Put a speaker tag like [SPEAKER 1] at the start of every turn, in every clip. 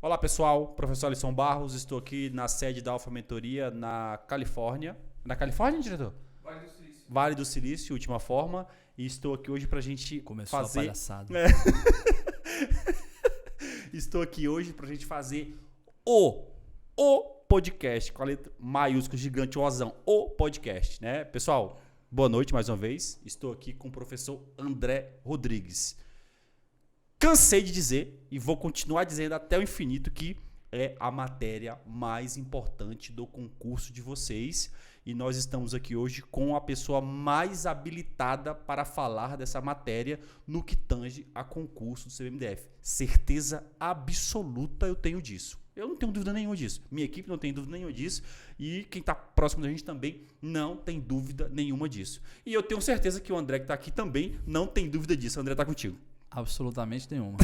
[SPEAKER 1] Olá pessoal, professor Alisson Barros, estou aqui na sede da Alfa Mentoria na Califórnia. Na Califórnia, diretor?
[SPEAKER 2] Vale do Silício.
[SPEAKER 1] Vale do Silício, última forma. E estou aqui hoje para a gente
[SPEAKER 3] Começou
[SPEAKER 1] fazer...
[SPEAKER 3] a palhaçada.
[SPEAKER 1] Estou aqui hoje para a gente fazer o podcast, com a letra maiúscula, gigante, ozão, o podcast, né? Pessoal, boa noite mais uma vez. Estou aqui com o professor André Rodrigues. Cansei de dizer e vou continuar dizendo até o infinito que é a matéria mais importante do concurso de vocês. E nós estamos aqui hoje com a pessoa mais habilitada para falar dessa matéria no que tange a concurso do CBMDF. Certeza absoluta eu tenho disso. Eu não tenho dúvida nenhuma disso. Minha equipe não tem dúvida nenhuma disso. E quem está próximo da gente também não tem dúvida nenhuma disso. E eu tenho certeza que o André que está aqui também não tem dúvida disso. O André está contigo.
[SPEAKER 3] Absolutamente nenhuma.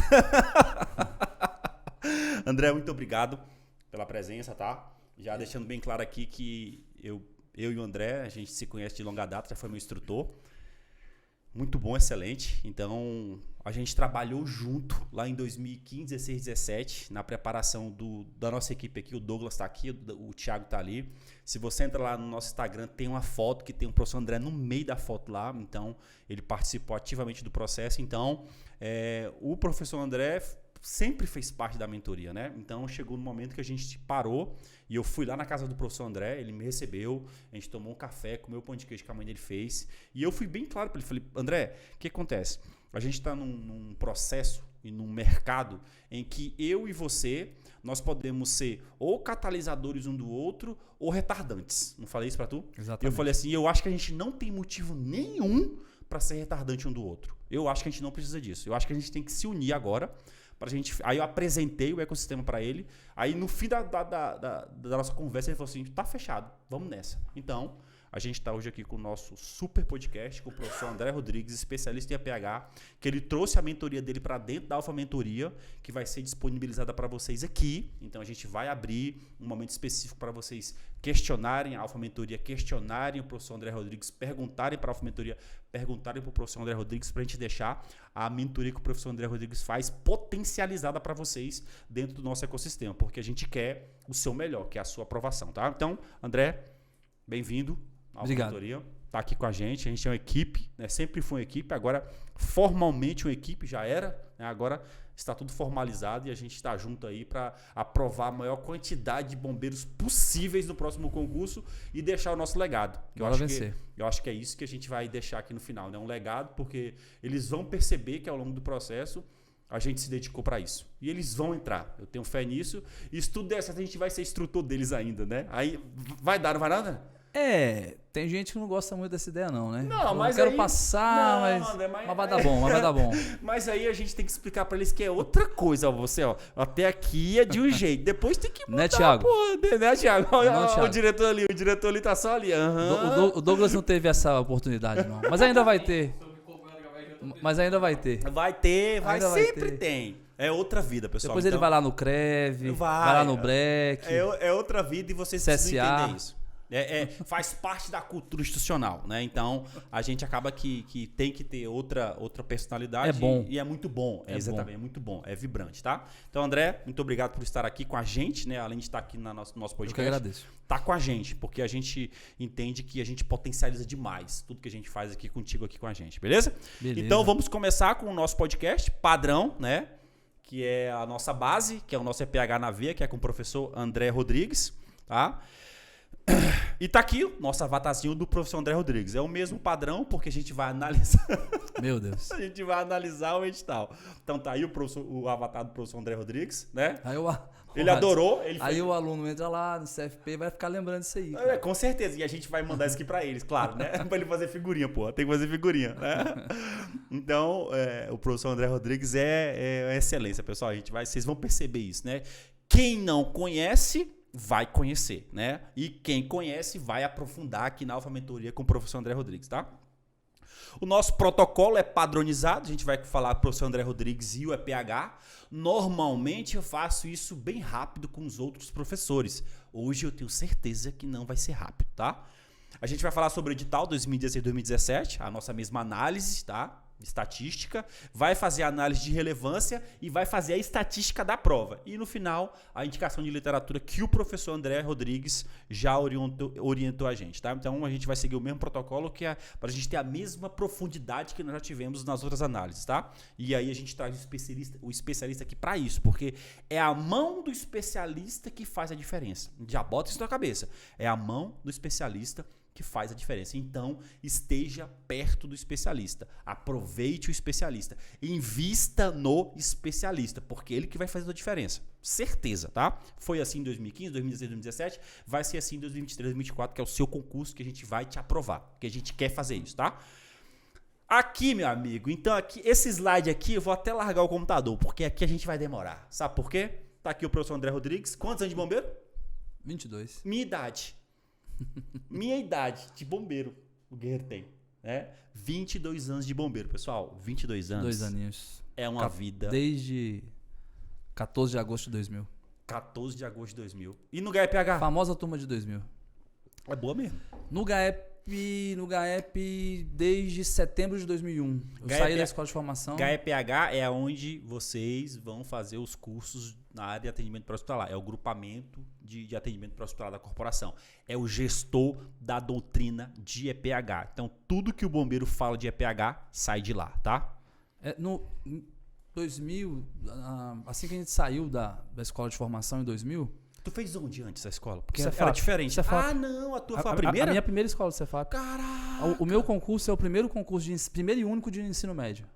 [SPEAKER 1] André, muito obrigado pela presença, tá? Já deixando bem claro aqui que eu e o André, a gente se conhece de longa data, já foi meu instrutor. Muito bom, excelente. Então, a gente trabalhou junto lá em 2015, 16, 17, na preparação da nossa equipe aqui. O Douglas está aqui, o Thiago está ali. Se você entra lá no nosso Instagram, tem uma foto que tem o professor André no meio da foto lá. Então, ele participou ativamente do processo. Então, o professor André sempre fez parte da mentoria, né? Então, chegou no momento que a gente parou e eu fui lá na casa do professor André, ele me recebeu, a gente tomou um café, comeu o pão de queijo que a mãe dele fez e eu fui bem claro para ele, falei, André, o que acontece? A gente está num processo e num mercado em que eu e você, nós podemos ser ou catalisadores um do outro ou retardantes. Não falei isso para tu?
[SPEAKER 3] Exatamente.
[SPEAKER 1] Eu falei assim, eu acho que a gente não tem motivo nenhum para ser retardante um do outro. Eu acho que a gente não precisa disso. Eu acho que a gente tem que se unir agora. Aí eu apresentei o ecossistema para ele. Aí no fim da nossa conversa ele falou assim, tá fechado, vamos nessa. Então, a gente está hoje aqui com o nosso super podcast, com o professor André Rodrigues, especialista em APH, que ele trouxe a mentoria dele para dentro da Alfa Mentoria, que vai ser disponibilizada para vocês aqui. Então, a gente vai abrir um momento específico para vocês questionarem a Alfa Mentoria, questionarem o professor André Rodrigues, perguntarem para a Alfa Mentoria, perguntarem para o professor André Rodrigues, para a gente deixar a mentoria que o professor André Rodrigues faz potencializada para vocês dentro do nosso ecossistema, porque a gente quer o seu melhor, que é a sua aprovação, tá? Então, André, bem-vindo à Alfa Mentoria, tá aqui com a gente é uma equipe, né? Sempre foi uma equipe, agora formalmente uma equipe, já era, né? Agora está tudo formalizado e a gente está junto aí para aprovar a maior quantidade de bombeiros possíveis no próximo concurso e deixar o nosso legado. Eu acho que é isso que a gente vai deixar aqui no final, né? Um legado, porque eles vão perceber que ao longo do processo a gente se dedicou para isso. E eles vão entrar. Eu tenho fé nisso. E se tudo der certo, a gente vai ser instrutor deles ainda, né? Aí vai dar, não vai nada?
[SPEAKER 3] Tem gente que não gosta muito dessa ideia não, né?
[SPEAKER 1] Não, mas
[SPEAKER 3] eu quero
[SPEAKER 1] aí...
[SPEAKER 3] passar,
[SPEAKER 1] não, André,
[SPEAKER 3] mas vai dar bom, mas vai dar bom.
[SPEAKER 1] Mas aí a gente tem que explicar pra eles que é outra coisa, ó, você, ó. Até aqui é de um jeito, depois tem que mudar,
[SPEAKER 3] né, Thiago?
[SPEAKER 1] Né, Thiago?
[SPEAKER 3] Não, Thiago.
[SPEAKER 1] O diretor ali tá só ali.
[SPEAKER 3] O Douglas não teve essa oportunidade não, mas ainda vai ter. Mas ainda vai ter.
[SPEAKER 1] Vai ter,
[SPEAKER 3] Ainda
[SPEAKER 1] sempre
[SPEAKER 3] ter.
[SPEAKER 1] tem. É outra vida, pessoal.
[SPEAKER 3] Depois ele vai lá no CREV, vai lá no Breck.
[SPEAKER 1] É outra vida e vocês
[SPEAKER 3] CSA.
[SPEAKER 1] precisam entender isso. Faz parte da cultura institucional, né? Então, a gente acaba que tem que ter outra personalidade.
[SPEAKER 3] É bom.
[SPEAKER 1] E é muito bom. Exatamente, é muito bom. É vibrante, tá? Então, André, muito obrigado por estar aqui com a gente, né? Além de estar aqui no nosso podcast.
[SPEAKER 3] Eu que agradeço.
[SPEAKER 1] Tá com a gente, porque a gente entende que a gente potencializa demais tudo que a gente faz aqui contigo, aqui com a gente, beleza? Então, vamos começar com o nosso podcast padrão, né? Que é a nossa base, que é o nosso EPH na Veia, que é com o professor André Rodrigues, tá? E tá aqui o nosso avatarzinho do professor André Rodrigues. É o mesmo padrão, porque a gente vai analisar.
[SPEAKER 3] Meu Deus.
[SPEAKER 1] A gente vai analisar o edital. Então tá aí o avatar do professor André Rodrigues, né? Ele adorou.
[SPEAKER 3] Aí o aluno entra lá no CFP e vai ficar lembrando disso aí.
[SPEAKER 1] Com certeza. E a gente vai mandar isso aqui pra eles, claro, né? Pra ele fazer figurinha, pô. Tem que fazer figurinha, né? Então, o professor André Rodrigues é excelência, pessoal. Vocês vão perceber isso, né? Quem não conhece vai conhecer, né? E quem conhece vai aprofundar aqui na Alfa Mentoria com o professor André Rodrigues, tá? O nosso protocolo é padronizado, a gente vai falar com o professor André Rodrigues e o EPH. Normalmente eu faço isso bem rápido com os outros professores. Hoje eu tenho certeza que não vai ser rápido, tá? A gente vai falar sobre o edital 2016-2017, a nossa mesma análise, tá? estatística, vai fazer a análise de relevância e vai fazer a estatística da prova. E no final, a indicação de literatura que o professor André Rodrigues já orientou a gente, tá? Então a gente vai seguir o mesmo protocolo que é para a gente ter a mesma profundidade que nós já tivemos nas outras análises, tá? E aí a gente traz o especialista aqui para isso, porque é a mão do especialista que faz a diferença. Já bota isso na cabeça. É a mão do especialista que faz a diferença. Então, esteja perto do especialista. Aproveite o especialista. Invista no especialista, porque ele que vai fazer a diferença. Certeza, tá? Foi assim em 2015, 2016, 2017. Vai ser assim em 2023, 2024, que é o seu concurso que a gente vai te aprovar. Porque a gente quer fazer isso, tá? Aqui, meu amigo, então aqui, esse slide aqui, eu vou até largar o computador, porque aqui a gente vai demorar. Sabe por quê? Tá aqui o professor André Rodrigues. Quantos anos de bombeiro?
[SPEAKER 3] 22.
[SPEAKER 1] Minha idade. Minha idade de bombeiro, o Guerreiro tem, né? 22 anos de bombeiro, pessoal. 22 anos.
[SPEAKER 3] 2 aninhos.
[SPEAKER 1] É uma vida.
[SPEAKER 3] Desde 14 de agosto de 2000.
[SPEAKER 1] 14 de agosto de 2000. E no GAEP-H?
[SPEAKER 3] Famosa turma de 2000.
[SPEAKER 1] É boa mesmo.
[SPEAKER 3] No GAEP desde setembro de 2001. Eu saí da escola de formação.
[SPEAKER 1] GAEP-H é onde vocês vão fazer os cursos na área de atendimento pré-hospitalar. É o grupamento de atendimento pré-hospitalar da corporação. É o gestor da doutrina de EPH. Então, tudo que o bombeiro fala de EPH sai de lá, tá?
[SPEAKER 3] No 2000, assim que a gente saiu da escola de formação em 2000...
[SPEAKER 1] Tu fez onde antes a escola? Porque
[SPEAKER 3] Cefap.
[SPEAKER 1] era diferente.
[SPEAKER 3] Cefap.
[SPEAKER 1] Ah, não. A tua foi a primeira?
[SPEAKER 3] A minha primeira escola de Cefap.
[SPEAKER 1] Caraca!
[SPEAKER 3] O meu concurso é o primeiro concurso, primeiro e único de ensino médio.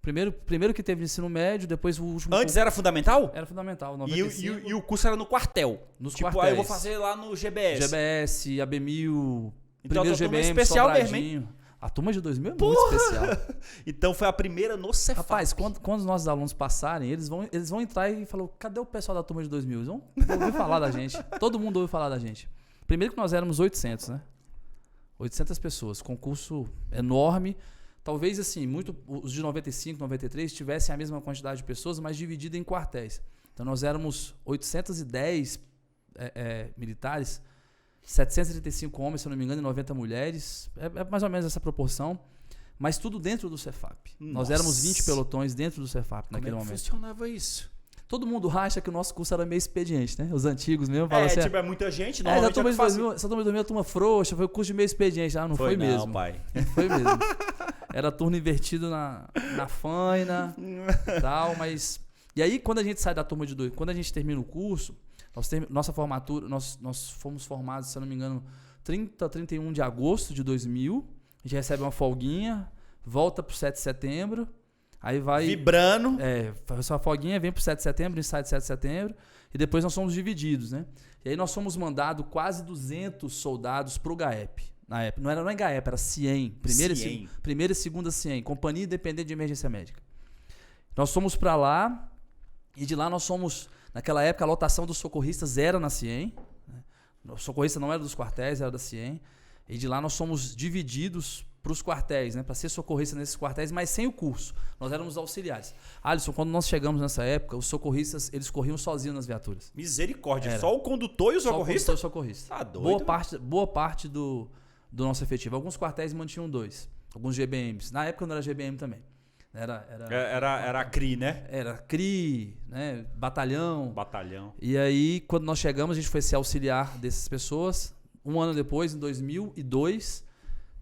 [SPEAKER 3] Primeiro que teve de ensino médio, depois o último...
[SPEAKER 1] Antes era fundamental?
[SPEAKER 3] Era fundamental, 95.
[SPEAKER 1] E o curso era no quartel?
[SPEAKER 3] Nos
[SPEAKER 1] tipo,
[SPEAKER 3] quartéis.
[SPEAKER 1] Aí eu vou fazer lá no GBS.
[SPEAKER 3] GBS, AB1000,
[SPEAKER 1] Então,
[SPEAKER 3] primeiro
[SPEAKER 1] turma
[SPEAKER 3] GBM,
[SPEAKER 1] especial
[SPEAKER 3] Sobradinho. A turma de 2000 é muito especial.
[SPEAKER 1] Então foi a primeira no Cefap.
[SPEAKER 3] Rapaz, quando os nossos alunos passarem, eles vão entrar e falar, cadê o pessoal da turma de 2000? Eles vão ouvir falar da gente. Todo mundo ouve falar da gente. Primeiro que nós éramos 800, né? 800 pessoas. Concurso enorme. Talvez, assim, os de 95, 93 tivessem a mesma quantidade de pessoas, mas dividida em quartéis. Então, nós éramos 810 militares, 735 homens, se eu não me engano, e 90 mulheres. É mais ou menos essa proporção. Mas tudo dentro do Cefap.
[SPEAKER 1] Nossa.
[SPEAKER 3] Nós éramos 20 pelotões dentro do Cefap naquele momento.
[SPEAKER 1] Como funcionava isso?
[SPEAKER 3] Todo mundo acha que o nosso curso era meio expediente, né? Os antigos mesmo falam assim...
[SPEAKER 1] tipo, é muita gente,
[SPEAKER 3] essa
[SPEAKER 1] normalmente
[SPEAKER 3] turma de 2000, essa turma de 2000 é uma turma frouxa, foi o curso de meio expediente. Ah, não foi mesmo.
[SPEAKER 1] Não, pai.
[SPEAKER 3] Não foi mesmo. Era turno invertido na faina e tal, mas... E aí, quando a gente sai da turma de 2, quando a gente termina o curso, nossa formatura, nós fomos formados, se eu não me engano, 31 de agosto de 2000, a gente recebe uma folguinha, volta pro 7 de setembro, aí vai...
[SPEAKER 1] Vibrando.
[SPEAKER 3] Faz sua folguinha, vem pro 7 de setembro, ensaio de 7 de setembro, e depois nós somos divididos, né? E aí nós fomos mandados quase 200 soldados pro GAEP. Na época. Não era GAEP, era CIEM. Primeira e segunda CIEM. Companhia Independente de Emergência Médica. Nós fomos para lá e de lá nós fomos... Naquela época a lotação dos socorristas era na CIEM. Né? O socorrista não era dos quartéis, era da CIEM. E de lá nós fomos divididos para os quartéis, né? Para ser socorrista nesses quartéis, mas sem o curso. Nós éramos auxiliares. Alisson, quando nós chegamos nessa época, os socorristas eles corriam sozinhos nas viaturas.
[SPEAKER 1] Misericórdia. Só o condutor e o socorrista?
[SPEAKER 3] Só o socorrista.
[SPEAKER 1] Tá doido.
[SPEAKER 3] Boa parte do nosso efetivo. Alguns quartéis mantinham 2. Alguns GBMs. Na época não era GBM também.
[SPEAKER 1] Era CRI, né?
[SPEAKER 3] Era CRI, né? Batalhão.
[SPEAKER 1] E
[SPEAKER 3] aí, quando nós chegamos, a gente foi ser auxiliar dessas pessoas. Um ano depois, em 2002,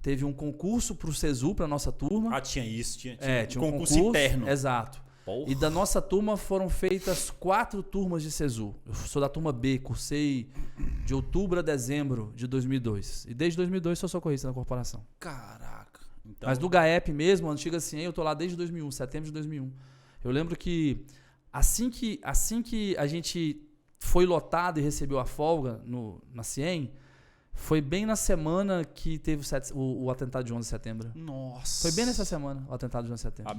[SPEAKER 3] teve um concurso para o SESU, para nossa turma.
[SPEAKER 1] Ah, tinha isso. Tinha
[SPEAKER 3] um concurso
[SPEAKER 1] interno.
[SPEAKER 3] Exato.
[SPEAKER 1] Porra.
[SPEAKER 3] E da nossa turma foram feitas 4 turmas de SESU. Eu sou da turma B, cursei de outubro a dezembro de 2002. E desde 2002 sou socorrista na corporação.
[SPEAKER 1] Caraca. Então...
[SPEAKER 3] Mas do GAEP mesmo, antiga CIEM, eu tô lá desde 2001, setembro de 2001. Eu lembro que assim que a gente foi lotado e recebeu a folga na CIEM, foi bem na semana que teve o atentado de 11 de setembro.
[SPEAKER 1] Nossa.
[SPEAKER 3] Foi bem nessa semana o atentado de 11 de setembro.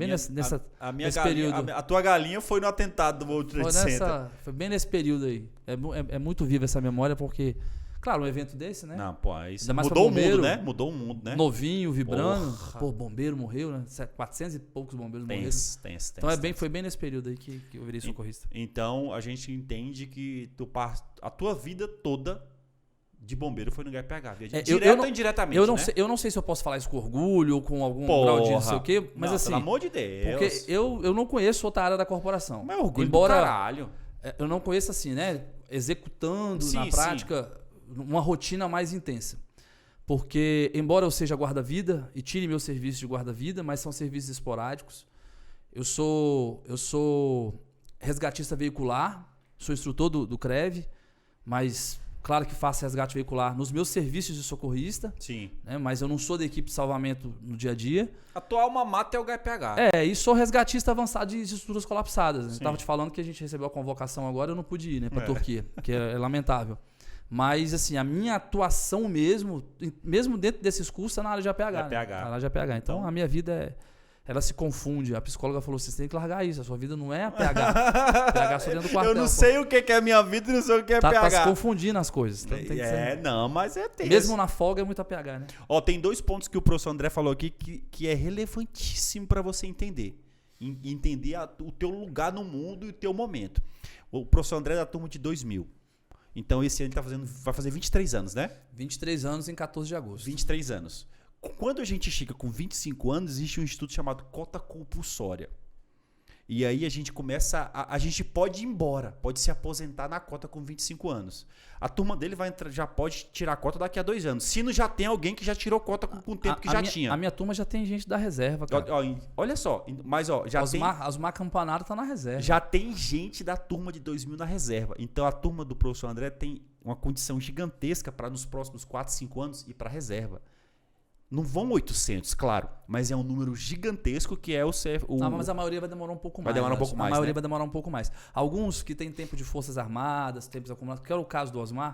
[SPEAKER 3] Nesse
[SPEAKER 1] período. A tua galinha foi no atentado do World Trade Center.
[SPEAKER 3] Foi bem nesse período aí. É muito viva essa memória porque... Claro, um evento desse, né?
[SPEAKER 1] Não, pô, isso mudou o mundo, né? Mudou o mundo, né?
[SPEAKER 3] Novinho, vibrando. Pô, bombeiro morreu, né? 400 e poucos bombeiros morreram. Então foi bem nesse período aí que eu virei socorrista.
[SPEAKER 1] Então, a gente entende que a tua vida toda de bombeiro foi no HPH.
[SPEAKER 3] Direto
[SPEAKER 1] ou indiretamente,
[SPEAKER 3] eu não sei se eu posso falar isso com orgulho ou com algum grau de não sei o quê, mas
[SPEAKER 1] não,
[SPEAKER 3] assim...
[SPEAKER 1] Pelo amor de Deus.
[SPEAKER 3] Porque eu não conheço outra área da corporação.
[SPEAKER 1] Mas é orgulho do caralho.
[SPEAKER 3] Eu não conheço assim, né? Executando na prática uma rotina mais intensa. Porque, embora eu seja guarda-vida e tire meu serviço de guarda-vida, mas são serviços esporádicos. Eu sou resgatista veicular, sou instrutor do CREV, mas claro que faço resgate veicular nos meus serviços de socorrista.
[SPEAKER 1] Sim.
[SPEAKER 3] Né? Mas eu não sou da equipe de salvamento no dia a dia.
[SPEAKER 1] A tua alma mata é o HPH.
[SPEAKER 3] E sou resgatista avançado de estruturas colapsadas. Né? Eu estava te falando que a gente recebeu a convocação agora, eu não pude ir, né, para a Turquia, que é lamentável. Mas, assim, a minha atuação mesmo dentro desses cursos, é na área de APH.
[SPEAKER 1] Né? Na
[SPEAKER 3] área de APH. Então, a minha vida ela se confunde. A psicóloga falou, você tem que largar isso. A sua vida não é APH. APH só dentro do quartel.
[SPEAKER 1] Eu não sei o que é a minha vida e não sei o que é APH.
[SPEAKER 3] Tá se confundindo as coisas. Então, tem que ser...
[SPEAKER 1] mas é tenso.
[SPEAKER 3] Mesmo na folga é muito APH, né?
[SPEAKER 1] Ó, tem 2 pontos que o professor André falou aqui que é relevantíssimo para você entender. Entender o teu lugar no mundo e o teu momento. O professor André é da turma de 2000. Então, esse ano vai fazer 23 anos, né?
[SPEAKER 3] 23 anos em 14 de agosto.
[SPEAKER 1] 23 anos. Quando a gente chega com 25 anos, existe um instituto chamado cota compulsória. E aí a gente começa, a gente pode ir embora, pode se aposentar na cota com 25 anos. A turma dele já pode tirar a cota daqui a 2 anos. Se não já tem alguém que já tirou cota com o tempo que já tinha.
[SPEAKER 3] A minha turma já tem gente da reserva, cara.
[SPEAKER 1] Olha só, mas já
[SPEAKER 3] Osmar Campanato tá na reserva.
[SPEAKER 1] Já tem gente da turma de 2000 na reserva. Então a turma do professor André tem uma condição gigantesca para nos próximos 4, 5 anos ir para a reserva. Não vão 800, claro, mas é um número gigantesco que é o CF.
[SPEAKER 3] Mas a maioria vai demorar um pouco mais.
[SPEAKER 1] Vai demorar um pouco mais.
[SPEAKER 3] A maioria vai demorar um pouco mais. Alguns que têm tempo de Forças Armadas, tempos acumulados, que era o caso do Osmar.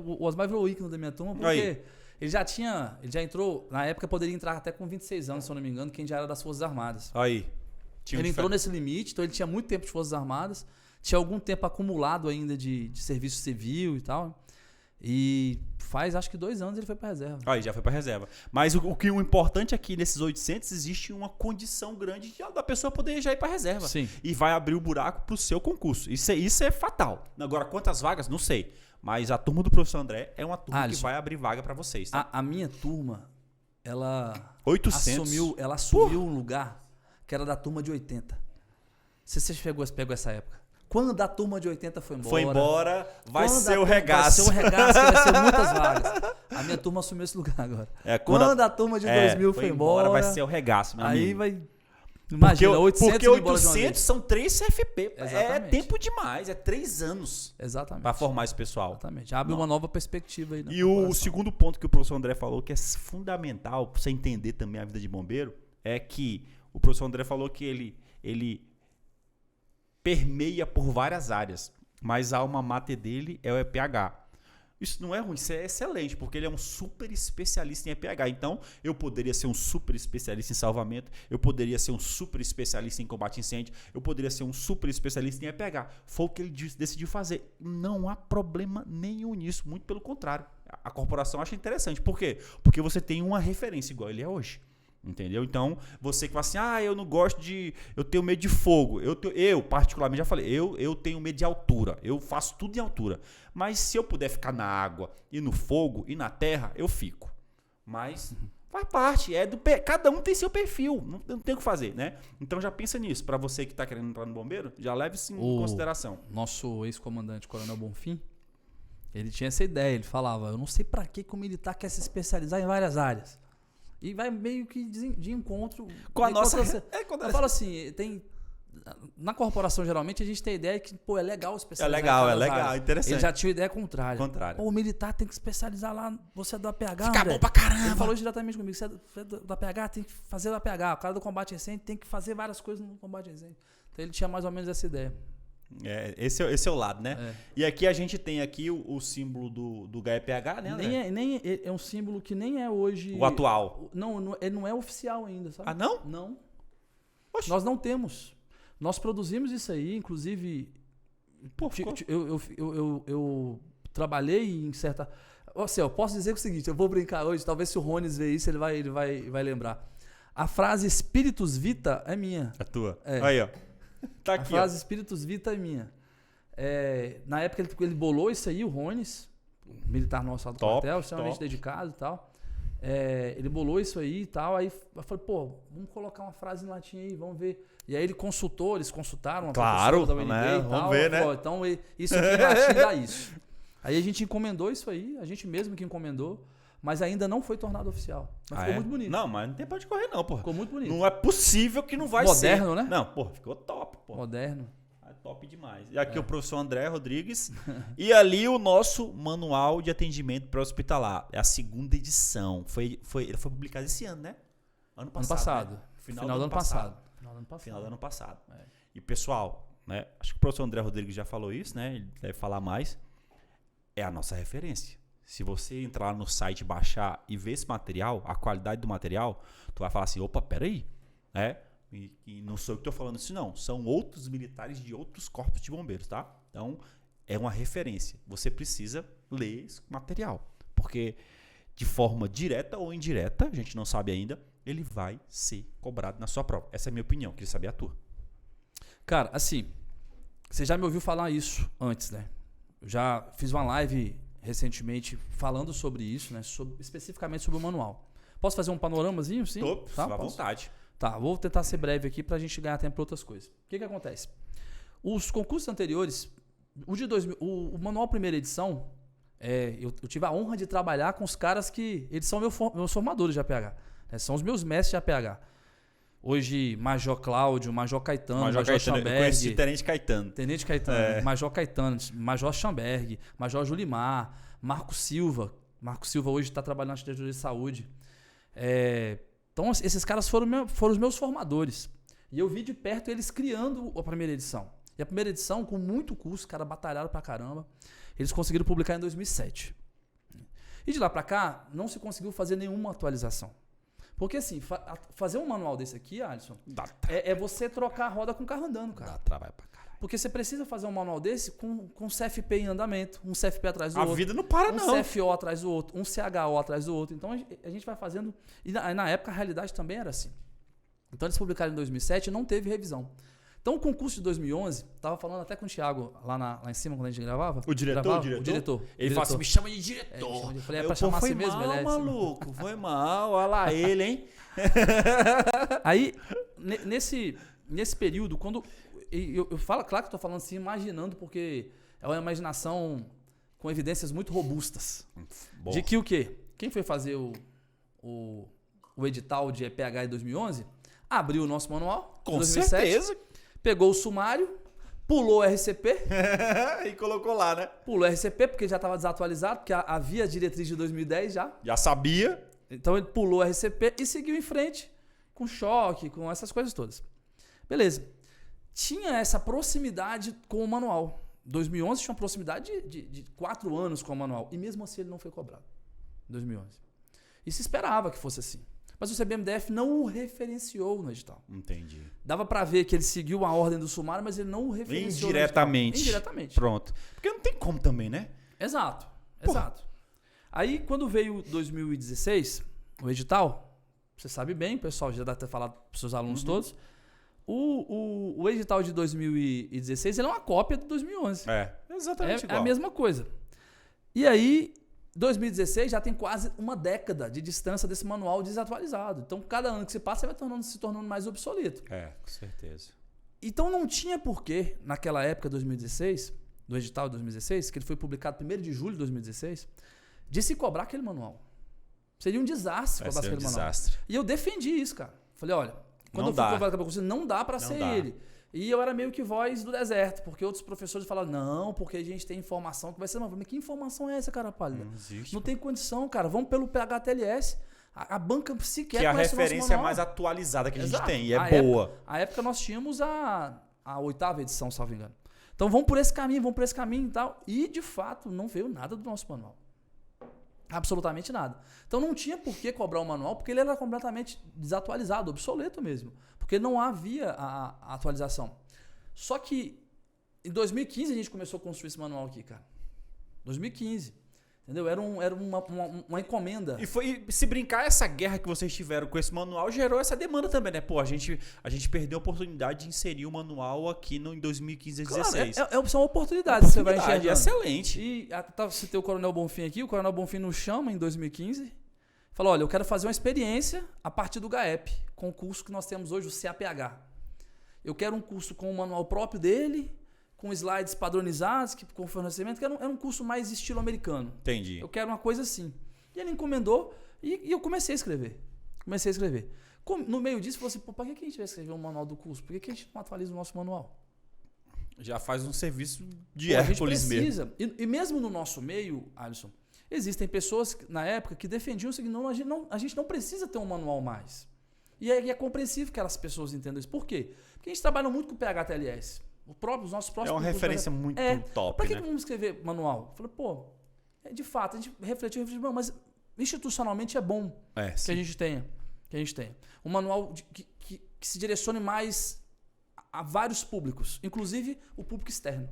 [SPEAKER 3] O Osmar virou o ícone da minha turma porque ele já entrou, na época poderia entrar até com 26 anos, se eu não me engano, quem já era das Forças Armadas. Ele entrou nesse limite, então ele tinha muito tempo de Forças Armadas, tinha algum tempo acumulado ainda de serviço civil e tal. E faz, acho que 2 anos ele foi para reserva.
[SPEAKER 1] Já foi para reserva. Mas o importante aqui nesses 800 existe uma condição grande da pessoa poder já ir para reserva.
[SPEAKER 3] Sim.
[SPEAKER 1] E vai abrir o buraco para o seu concurso. Isso é fatal. Agora, quantas vagas? Não sei. Mas a turma do professor André é uma turma que vai abrir vaga para vocês. Tá?
[SPEAKER 3] A minha turma, ela
[SPEAKER 1] 800.
[SPEAKER 3] assumiu um lugar que era da turma de 80. Você pegou essa época. Quando a turma de 80 foi embora,
[SPEAKER 1] vai ser o regaço.
[SPEAKER 3] Vai ser o regaço, vai ser muitas vagas. A minha turma assumiu esse lugar agora. Quando a turma de 2000 foi embora,
[SPEAKER 1] vai ser o regaço, meu amigo.
[SPEAKER 3] Aí vai... Imagina, 800
[SPEAKER 1] porque 800 são 3 CFP.
[SPEAKER 3] Exatamente.
[SPEAKER 1] É tempo demais, é 3 anos.
[SPEAKER 3] Exatamente.
[SPEAKER 1] Para formar esse pessoal.
[SPEAKER 3] Exatamente. Abre uma nova perspectiva aí.
[SPEAKER 1] E o segundo ponto que o professor André falou, que é fundamental para você entender também a vida de bombeiro, é que o professor André falou que ele permeia por várias áreas, mas a alma mater dele é o EPH. Isso não é ruim, isso é excelente, porque ele é um super especialista em EPH. Então, eu poderia ser um super especialista em salvamento, eu poderia ser um super especialista em combate a incêndio, eu poderia ser um super especialista em EPH. Foi o que ele decidiu fazer. Não há problema nenhum nisso, muito pelo contrário. A corporação acha interessante. Por quê? Porque você tem uma referência igual ele é hoje. Entendeu? Então, você que fala assim, eu não gosto eu tenho medo de fogo. Eu particularmente, já falei, eu tenho medo de altura. Eu faço tudo em altura. Mas se eu puder ficar na água e no fogo e na terra, eu fico. Mas faz parte, cada um tem seu perfil, não tem o que fazer, né? Então já pensa nisso. Para você que está querendo entrar no bombeiro, já leve isso em consideração.
[SPEAKER 3] Nosso ex-comandante, Coronel Bonfim, ele tinha essa ideia. Ele falava, eu não sei para que o militar quer se especializar em várias áreas. E vai meio que de encontro
[SPEAKER 1] com a nossa...
[SPEAKER 3] Eu falo assim, na corporação geralmente a gente tem a ideia que é legal especializar.
[SPEAKER 1] É legal, interessante.
[SPEAKER 3] Ele já tinha ideia contrária. O militar tem que especializar lá, você é do APH,
[SPEAKER 1] fica bom pra caramba.
[SPEAKER 3] Ele falou diretamente comigo, você é do APH, tem que fazer do APH. O cara do combate a incêndio tem que fazer várias coisas no combate a incêndio. Então ele tinha mais ou menos essa ideia.
[SPEAKER 1] Esse é o lado, né? E aqui a gente tem aqui o símbolo do HPH, né?
[SPEAKER 3] É um símbolo que nem é hoje...
[SPEAKER 1] O atual.
[SPEAKER 3] Ele não é oficial ainda, sabe?
[SPEAKER 1] Ah, não?
[SPEAKER 3] Não.
[SPEAKER 1] Oxe.
[SPEAKER 3] Nós não temos. Nós produzimos isso aí, inclusive... Eu trabalhei em certa... Assim, eu posso dizer o seguinte, eu vou brincar hoje, talvez se o Rones ver isso, ele vai lembrar. A frase Spiritus Vita é minha.
[SPEAKER 1] É tua? Aí, ó. Tá aqui,
[SPEAKER 3] a frase Spiritus Vita é minha. Na época ele bolou isso aí, o Rones, militar nosso lá do quartel, extremamente dedicado e tal. Ele bolou isso aí e tal. Aí eu falei, pô, vamos colocar uma frase em latim aí, vamos ver. E aí eles consultaram uma
[SPEAKER 1] claro,
[SPEAKER 3] professora da UNB
[SPEAKER 1] né?
[SPEAKER 3] e tal.
[SPEAKER 1] Vamos ver, né?
[SPEAKER 3] Falou, então isso aqui em latim dá isso. Aí a gente encomendou isso aí, a gente mesmo que encomendou, mas ainda não foi tornado oficial. Mas ficou muito bonito.
[SPEAKER 1] Não, mas não tem pra onde correr não, porra.
[SPEAKER 3] Ficou muito bonito.
[SPEAKER 1] Não é possível que não vai ser.
[SPEAKER 3] Moderno, né?
[SPEAKER 1] Não, porra, ficou top, porra.
[SPEAKER 3] Moderno.
[SPEAKER 1] Top demais. E aqui o professor André Rodrigues. E ali o nosso manual de atendimento pré-hospitalar. É a 2ª edição. Ele foi publicado esse ano, né? Ano passado. Né?
[SPEAKER 3] Final do ano passado.
[SPEAKER 1] Final do ano passado. E pessoal, né? Acho que o professor André Rodrigues já falou isso, né? Ele deve falar mais. É a nossa referência. Se você entrar lá no site, baixar e ver esse material, a qualidade do material, tu vai falar assim, opa, peraí, né? E não sou eu que estou falando isso, não. São outros militares de outros corpos de bombeiros, tá? Então, é uma referência. Você precisa ler esse material. Porque, de forma direta ou indireta, a gente não sabe ainda, ele vai ser cobrado na sua prova. Essa é a minha opinião. Queria saber a tua.
[SPEAKER 3] Cara, assim, você já me ouviu falar isso antes, né? Eu já fiz uma live recentemente falando sobre isso, né? Especificamente sobre o manual. Posso fazer um panoramazinho, sim?
[SPEAKER 1] Tá? À vontade.
[SPEAKER 3] Tá, vou tentar ser breve aqui pra gente ganhar tempo para outras coisas. O que acontece? Os concursos anteriores, o manual primeira edição, eu tive a honra de trabalhar com os caras que eles são meus formadores de APH. Né? São os meus mestres de APH. Hoje, Major Cláudio, Major Caetano, Major Chamberg.
[SPEAKER 1] Eu conheci Tenente Caetano.
[SPEAKER 3] Tenente Caetano, Major Caetano, Major Chamberg, Major Julimar, Marco Silva. Marco Silva hoje está trabalhando na Secretaria de Saúde. Então, esses caras foram os meus formadores. E eu vi de perto eles criando a primeira edição. E a primeira edição, com muito custo, os caras batalharam pra caramba, eles conseguiram publicar em 2007. E de lá pra cá, não se conseguiu fazer nenhuma atualização. Porque assim, fazer um manual desse aqui, Alisson, é você trocar a roda com o carro andando, cara.
[SPEAKER 1] Dá trabalho pra caralho.
[SPEAKER 3] Porque você precisa fazer um manual desse com CFP em andamento, um CFP atrás do outro.
[SPEAKER 1] A vida não para, não.
[SPEAKER 3] Um CFO atrás do outro, um CHO atrás do outro. Então a gente vai fazendo. E na época a realidade também era assim. Então eles publicaram em 2007 e não teve revisão. Então o concurso de 2011, tava falando até com o Thiago lá em cima quando a gente gravava.
[SPEAKER 1] O diretor?
[SPEAKER 3] O diretor.
[SPEAKER 1] Ele fala assim, me chama de diretor.
[SPEAKER 3] Eu falei, é pra chamar assim mesmo,
[SPEAKER 1] ele maluco, foi mal, olha lá ele, hein?
[SPEAKER 3] Aí, nesse período, quando... Eu falo, claro que eu tô falando assim, imaginando, porque é uma imaginação com evidências muito robustas.
[SPEAKER 1] Boa.
[SPEAKER 3] De que o quê? Quem foi fazer o edital de EPH em 2011, abriu o nosso manual.
[SPEAKER 1] Com
[SPEAKER 3] 2007,
[SPEAKER 1] certeza.
[SPEAKER 3] Pegou o sumário, pulou o RCP.
[SPEAKER 1] E colocou lá, né?
[SPEAKER 3] Pulou o RCP, porque já estava desatualizado, porque havia a diretriz de 2010 já.
[SPEAKER 1] Já sabia.
[SPEAKER 3] Então ele pulou o RCP e seguiu em frente com choque, com essas coisas todas. Beleza. Tinha essa proximidade com o manual. 2011 tinha uma proximidade de 4 anos com o manual. E mesmo assim ele não foi cobrado. Em 2011. E se esperava que fosse assim. Mas o CBMDF não o referenciou no edital.
[SPEAKER 1] Entendi.
[SPEAKER 3] Dava pra ver que ele seguiu a ordem do sumário, mas ele não o referenciou
[SPEAKER 1] indiretamente.
[SPEAKER 3] Indiretamente.
[SPEAKER 1] Pronto. Porque não tem como também, né?
[SPEAKER 3] Exato. Exato. Aí, quando veio 2016, o edital, você sabe bem, o pessoal já deve ter falado para os seus alunos todos, o edital de 2016 ele é uma cópia de 2011.
[SPEAKER 1] É, exatamente igual.
[SPEAKER 3] É a mesma coisa. E aí, 2016 já tem quase uma década de distância desse manual desatualizado. Então, cada ano que se passa, vai se tornando mais obsoleto.
[SPEAKER 1] É, com certeza.
[SPEAKER 3] Então, não tinha porquê, naquela época, 2016, do edital de 2016, que ele foi publicado 1º de julho de 2016, de se cobrar aquele manual. Seria um desastre cobrar aquele manual. E eu defendi isso, cara. Falei, olha, quando eu fui cobrado com a concurso, não dá para ser ele. E eu era meio que voz do deserto, porque outros professores falavam, não, porque a gente tem informação que vai ser... Mas que informação é essa, cara pálida?
[SPEAKER 1] Não existe.
[SPEAKER 3] Não tem condição, cara. Vamos pelo PHTLS. A banca sequer
[SPEAKER 1] que é a referência mais atualizada que a gente tem, e é boa.
[SPEAKER 3] A época nós tínhamos a 8ª edição, salvo engano. Então vamos por esse caminho e tal. E, de fato, não veio nada do nosso manual. Absolutamente nada. Então não tinha por que cobrar o manual, porque ele era completamente desatualizado, obsoleto mesmo. Porque não havia a atualização. Só que em 2015 a gente começou a construir esse manual aqui, cara. 2015. Entendeu? Era uma encomenda.
[SPEAKER 1] E se brincar, essa guerra que vocês tiveram com esse manual gerou essa demanda também, né? Pô, a gente perdeu a oportunidade de inserir o manual aqui em 2015 e 2016.
[SPEAKER 3] Claro, são oportunidades que você vai enxergando.
[SPEAKER 1] Excelente.
[SPEAKER 3] E você tem o Coronel Bonfim aqui, o Coronel Bonfim nos chama em 2015, fala, olha, eu quero fazer uma experiência a partir do GAEP, com o curso que nós temos hoje, o CAPH. Eu quero um curso com o manual próprio dele, com slides padronizados, com fornecimento, que era um curso mais estilo americano.
[SPEAKER 1] Entendi.
[SPEAKER 3] Eu quero uma coisa assim. E ele encomendou e eu comecei a escrever. No meio disso, eu falei assim, pô, para que a gente vai escrever um manual do curso? Por que a gente não atualiza o nosso manual?
[SPEAKER 1] Já faz um serviço de Hércules mesmo.
[SPEAKER 3] E mesmo no nosso meio, Alisson, existem pessoas na época que defendiam o seguinte, a gente não precisa ter um manual mais. E é compreensível que aquelas pessoas entendam isso. Por quê? Porque a gente trabalha muito com o PHTLS. Os nossos próximos.
[SPEAKER 1] É uma referência muito top,
[SPEAKER 3] pra que
[SPEAKER 1] né?
[SPEAKER 3] vamos escrever manual? Eu falei, pô, de fato, a gente refletiu, mas institucionalmente é bom que a gente tenha. Um manual que se direcione mais a vários públicos, inclusive o público externo.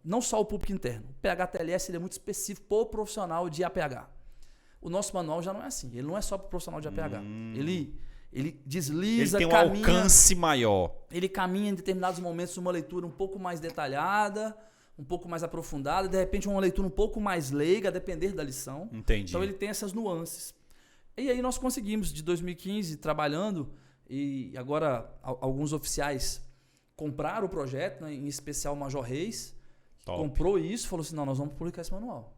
[SPEAKER 3] Não só o público interno. O PHTLS ele é muito específico para o profissional de APH. O nosso manual já não é assim. Ele não é só para o profissional de APH. Ele desliza,
[SPEAKER 1] ele tem um alcance maior.
[SPEAKER 3] Ele caminha em determinados momentos uma leitura um pouco mais detalhada, um pouco mais aprofundada, de repente uma leitura um pouco mais leiga, a depender da lição.
[SPEAKER 1] Entendi.
[SPEAKER 3] Então ele tem essas nuances. E aí nós conseguimos, de 2015, trabalhando, e agora alguns oficiais compraram o projeto, né, em especial o Major Reis, comprou isso, falou assim, não, nós vamos publicar esse manual.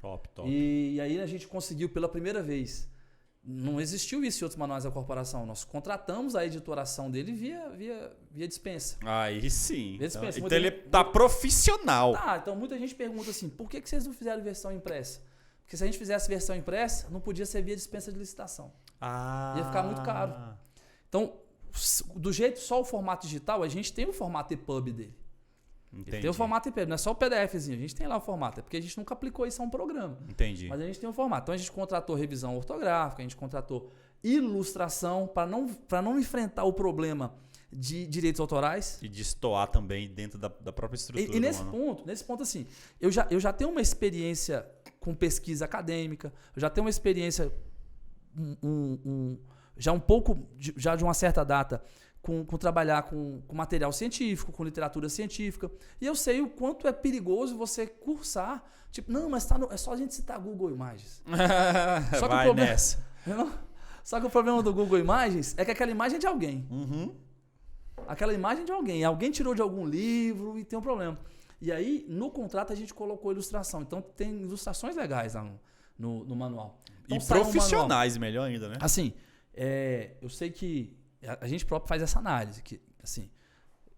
[SPEAKER 1] Top.
[SPEAKER 3] E aí a gente conseguiu pela primeira vez. Não existiu isso em outros manuais da corporação. Nós contratamos a editoração dele via dispensa.
[SPEAKER 1] Aí sim.
[SPEAKER 3] Via dispensa.
[SPEAKER 1] Então ele tá profissional.
[SPEAKER 3] Então muita gente pergunta assim, por que vocês não fizeram versão impressa? Porque se a gente fizesse versão impressa, não podia ser via dispensa de licitação. Ia ficar muito caro. Então, do jeito só o formato digital, a gente tem o formato EPUB dele. Ele tem o formato EPUB, não é só o PDFzinho, a gente tem lá o formato. É porque a gente nunca aplicou isso a um programa.
[SPEAKER 1] Entendi.
[SPEAKER 3] Mas a gente tem o formato. Então a gente contratou revisão ortográfica, a gente contratou ilustração para não enfrentar o problema de direitos autorais.
[SPEAKER 1] E destoar também dentro da própria estrutura.
[SPEAKER 3] E nesse ponto, assim, eu já tenho uma experiência com pesquisa acadêmica, eu já tenho uma experiência já um pouco, já de uma certa data, com trabalhar com material científico, com literatura científica. E eu sei o quanto é perigoso você cursar. Tipo, não, mas é só a gente citar Google Imagens.
[SPEAKER 1] Só que vai nessa.
[SPEAKER 3] Só que o problema do Google Imagens é que aquela imagem é de alguém.
[SPEAKER 1] Uhum.
[SPEAKER 3] Aquela imagem é de alguém. Alguém tirou de algum livro e tem um problema. E aí, no contrato, a gente colocou ilustração. Então, tem ilustrações legais lá no manual. Então,
[SPEAKER 1] e profissionais, melhor ainda, né?
[SPEAKER 3] Assim, eu sei que a gente próprio faz essa análise, que assim,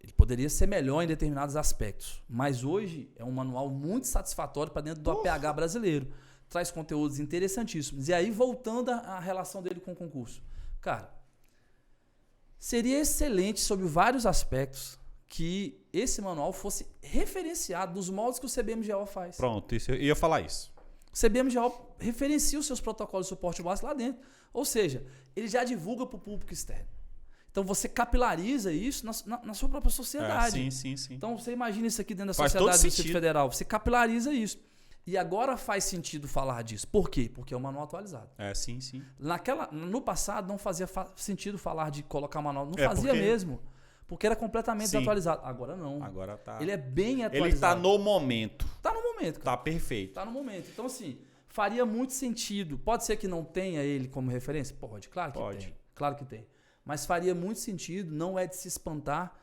[SPEAKER 3] ele poderia ser melhor em determinados aspectos, mas hoje é um manual muito satisfatório para dentro do APH brasileiro. Traz conteúdos interessantíssimos. E aí, voltando à relação dele com o concurso. Cara, seria excelente sob vários aspectos que esse manual fosse referenciado dos moldes que o CBMGO faz.
[SPEAKER 1] Pronto, eu ia falar isso.
[SPEAKER 3] O CBMGO referencia os seus protocolos de suporte básico lá dentro. Ou seja, ele já divulga para o público externo. Então você capilariza isso na sua própria sociedade.
[SPEAKER 1] Sim.
[SPEAKER 3] Então você imagina isso aqui dentro da
[SPEAKER 1] faz
[SPEAKER 3] sociedade
[SPEAKER 1] todo
[SPEAKER 3] do Distrito Federal. Você capilariza isso. E agora faz sentido falar disso. Por quê? Porque é um manual atualizado.
[SPEAKER 1] Sim.
[SPEAKER 3] No passado não fazia sentido falar de colocar manual. Não fazia mesmo. Porque era completamente desatualizado. Agora não.
[SPEAKER 1] Agora tá.
[SPEAKER 3] Ele é bem atualizado.
[SPEAKER 1] Ele tá no momento.
[SPEAKER 3] Tá no momento, cara.
[SPEAKER 1] Tá perfeito.
[SPEAKER 3] Tá no momento. Então, assim, faria muito sentido. Pode ser que não tenha ele como referência? Pode, claro que tem. Claro que tem. Mas faria muito sentido, não é de se espantar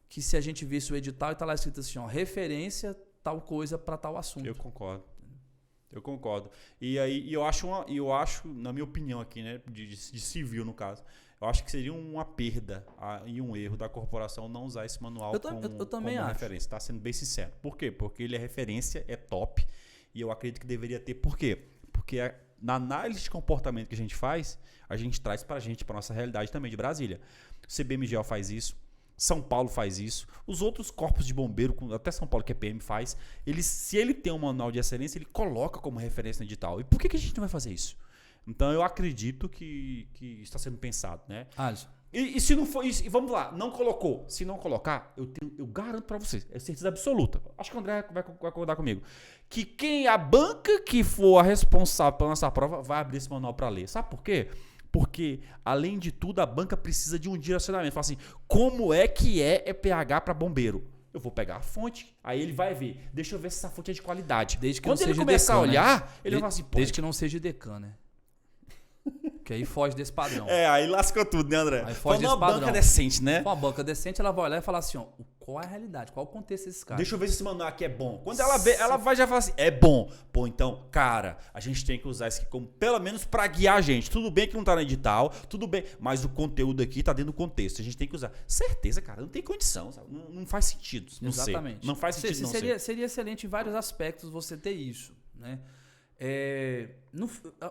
[SPEAKER 3] que se a gente visse o edital e tá lá escrito assim, ó, referência tal coisa para tal assunto.
[SPEAKER 1] Eu concordo. E aí eu acho, na minha opinião aqui, né, de civil no caso, eu acho que seria uma perda e um erro da corporação não usar esse manual como referência. Tá sendo bem sincero. Por quê? Porque ele é referência, é top. E eu acredito que deveria ter. Por quê? Porque na análise de comportamento que a gente faz, a gente traz pra gente, pra nossa realidade também de Brasília. O CBMGO faz isso, São Paulo faz isso, os outros corpos de bombeiro, até São Paulo que é PM faz, se ele tem um manual de excelência, ele coloca como referência no edital. E por que a gente não vai fazer isso? Então eu acredito que está sendo pensado, né?
[SPEAKER 3] Alisson,
[SPEAKER 1] E se não for isso, e vamos lá, não colocou. Se não colocar, eu garanto pra vocês, é certeza absoluta. Acho que o André vai concordar comigo. Que a banca que for a responsável pela nossa prova vai abrir esse manual pra ler. Sabe por quê? Porque, além de tudo, a banca precisa de um direcionamento. Fala assim, como é que é EPH pra bombeiro? Eu vou pegar a fonte, aí ele vai ver. Deixa eu ver se essa fonte é de qualidade.
[SPEAKER 3] Desde que
[SPEAKER 1] quando
[SPEAKER 3] não
[SPEAKER 1] ele
[SPEAKER 3] seja
[SPEAKER 1] começar
[SPEAKER 3] Decan,
[SPEAKER 1] a olhar,
[SPEAKER 3] né?
[SPEAKER 1] ele vai falar assim, pô.
[SPEAKER 3] Desde que não seja Decan, né? Que aí foge desse padrão.
[SPEAKER 1] Aí lascou tudo, né, André?
[SPEAKER 3] Aí foge desse
[SPEAKER 1] uma banca
[SPEAKER 3] padrão.
[SPEAKER 1] decente, né?
[SPEAKER 3] Com uma banca decente, ela vai olhar e falar assim, ó, qual é a realidade, qual é o contexto desses caras.
[SPEAKER 1] Deixa eu ver se esse manual aqui é bom. Quando ela vê, ela vai já falar assim, é bom. Pô, então, cara, a gente tem que usar isso aqui como, pelo menos pra guiar a gente. Tudo bem que não tá no edital, tudo bem, mas o conteúdo aqui tá dentro do contexto. A gente tem que usar. Certeza, cara, não tem condição, sabe? Não faz sentido. Não
[SPEAKER 3] Exatamente.
[SPEAKER 1] Sei. Não faz sentido não ser.
[SPEAKER 3] Seria excelente em vários aspectos você ter isso, né?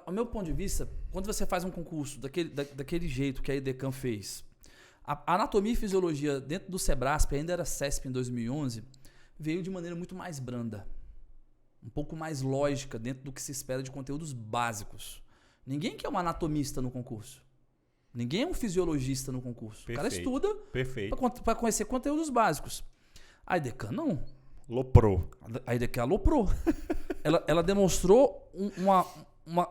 [SPEAKER 3] Ao meu ponto de vista, quando você faz um concurso daquele jeito que a EDECAM fez, a anatomia e fisiologia dentro do Sebrasp, ainda era CESP em 2011, veio de maneira muito mais branda, um pouco mais lógica dentro do que se espera de conteúdos básicos. Ninguém quer um anatomista no concurso. Ninguém é um fisiologista no concurso.
[SPEAKER 1] Perfeito.
[SPEAKER 3] O cara estuda para conhecer conteúdos básicos. A EDECAM não.
[SPEAKER 1] Loprou.
[SPEAKER 3] A EDECAM aloprou. ela demonstrou uma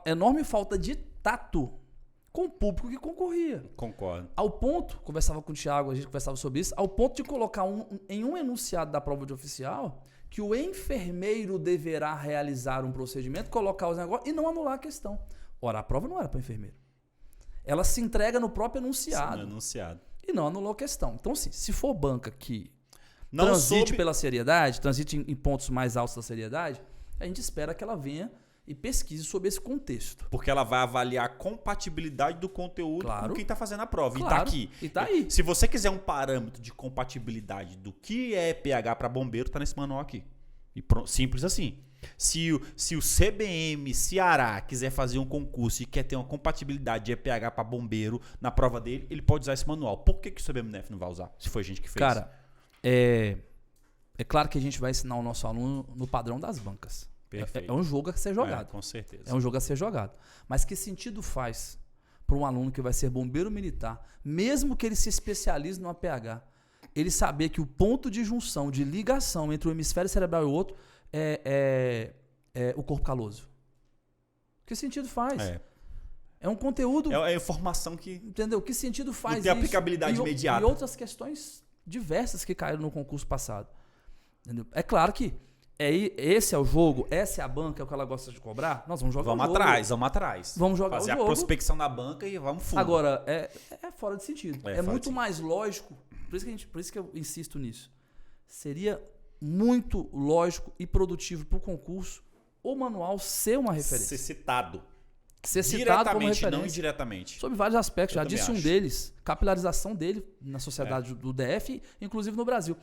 [SPEAKER 3] enorme falta de tato com o público que concorria.
[SPEAKER 1] Concordo.
[SPEAKER 3] Ao ponto, conversava com o Thiago, a gente conversava sobre isso, ao ponto de colocar em um enunciado da prova de oficial que o enfermeiro deverá realizar um procedimento, colocar os negócios e não anular a questão. Ora, a prova não era para enfermeiro. Ela se entrega no próprio enunciado. E não anulou a questão. Então, assim, se for banca que não transite pela seriedade, transite em pontos mais altos da seriedade, a gente espera que ela venha e pesquise sobre esse contexto.
[SPEAKER 1] Porque ela vai avaliar a compatibilidade do conteúdo com quem está fazendo a prova.
[SPEAKER 3] Claro,
[SPEAKER 1] e está aqui.
[SPEAKER 3] E está aí.
[SPEAKER 1] Se você quiser um parâmetro de compatibilidade do que é pH para bombeiro, está nesse manual aqui. E pronto, simples assim. Se o CBM Ceará quiser fazer um concurso e quer ter uma compatibilidade de EPH para bombeiro na prova dele, ele pode usar esse manual. Por que o CBMNF não vai usar? Se foi a gente que fez.
[SPEAKER 3] Cara, é claro que a gente vai ensinar o nosso aluno no padrão das bancas.
[SPEAKER 1] Perfeito.
[SPEAKER 3] É um jogo a ser jogado.
[SPEAKER 1] Com certeza.
[SPEAKER 3] É um jogo a ser jogado. Mas que sentido faz para um aluno que vai ser bombeiro militar, mesmo que ele se especialize no APH, ele saber que o ponto de junção, de ligação entre o hemisfério cerebral e o outro é o corpo caloso? Que sentido faz? É um conteúdo...
[SPEAKER 1] É a informação que...
[SPEAKER 3] Entendeu? Que sentido faz isso?
[SPEAKER 1] Tem aplicabilidade imediata.
[SPEAKER 3] E outras questões diversas que caíram no concurso passado. Entendeu? É claro que esse é o jogo, essa é a banca, é o que ela gosta de cobrar. Nós vamos jogar o jogo.
[SPEAKER 1] Vamos atrás.
[SPEAKER 3] Vamos jogar
[SPEAKER 1] fazer
[SPEAKER 3] o jogo.
[SPEAKER 1] A prospecção da banca e vamos fundo.
[SPEAKER 3] Agora, é fora de sentido. É muito mais lógico, por isso que eu insisto nisso. Seria muito lógico e produtivo para o concurso o manual ser uma referência.
[SPEAKER 1] Ser citado.
[SPEAKER 3] Ser citado como referência.
[SPEAKER 1] Não indiretamente.
[SPEAKER 3] Sobre vários aspectos. Já disse
[SPEAKER 1] acho.
[SPEAKER 3] Um deles, capilarização dele na sociedade do DF, inclusive no Brasil.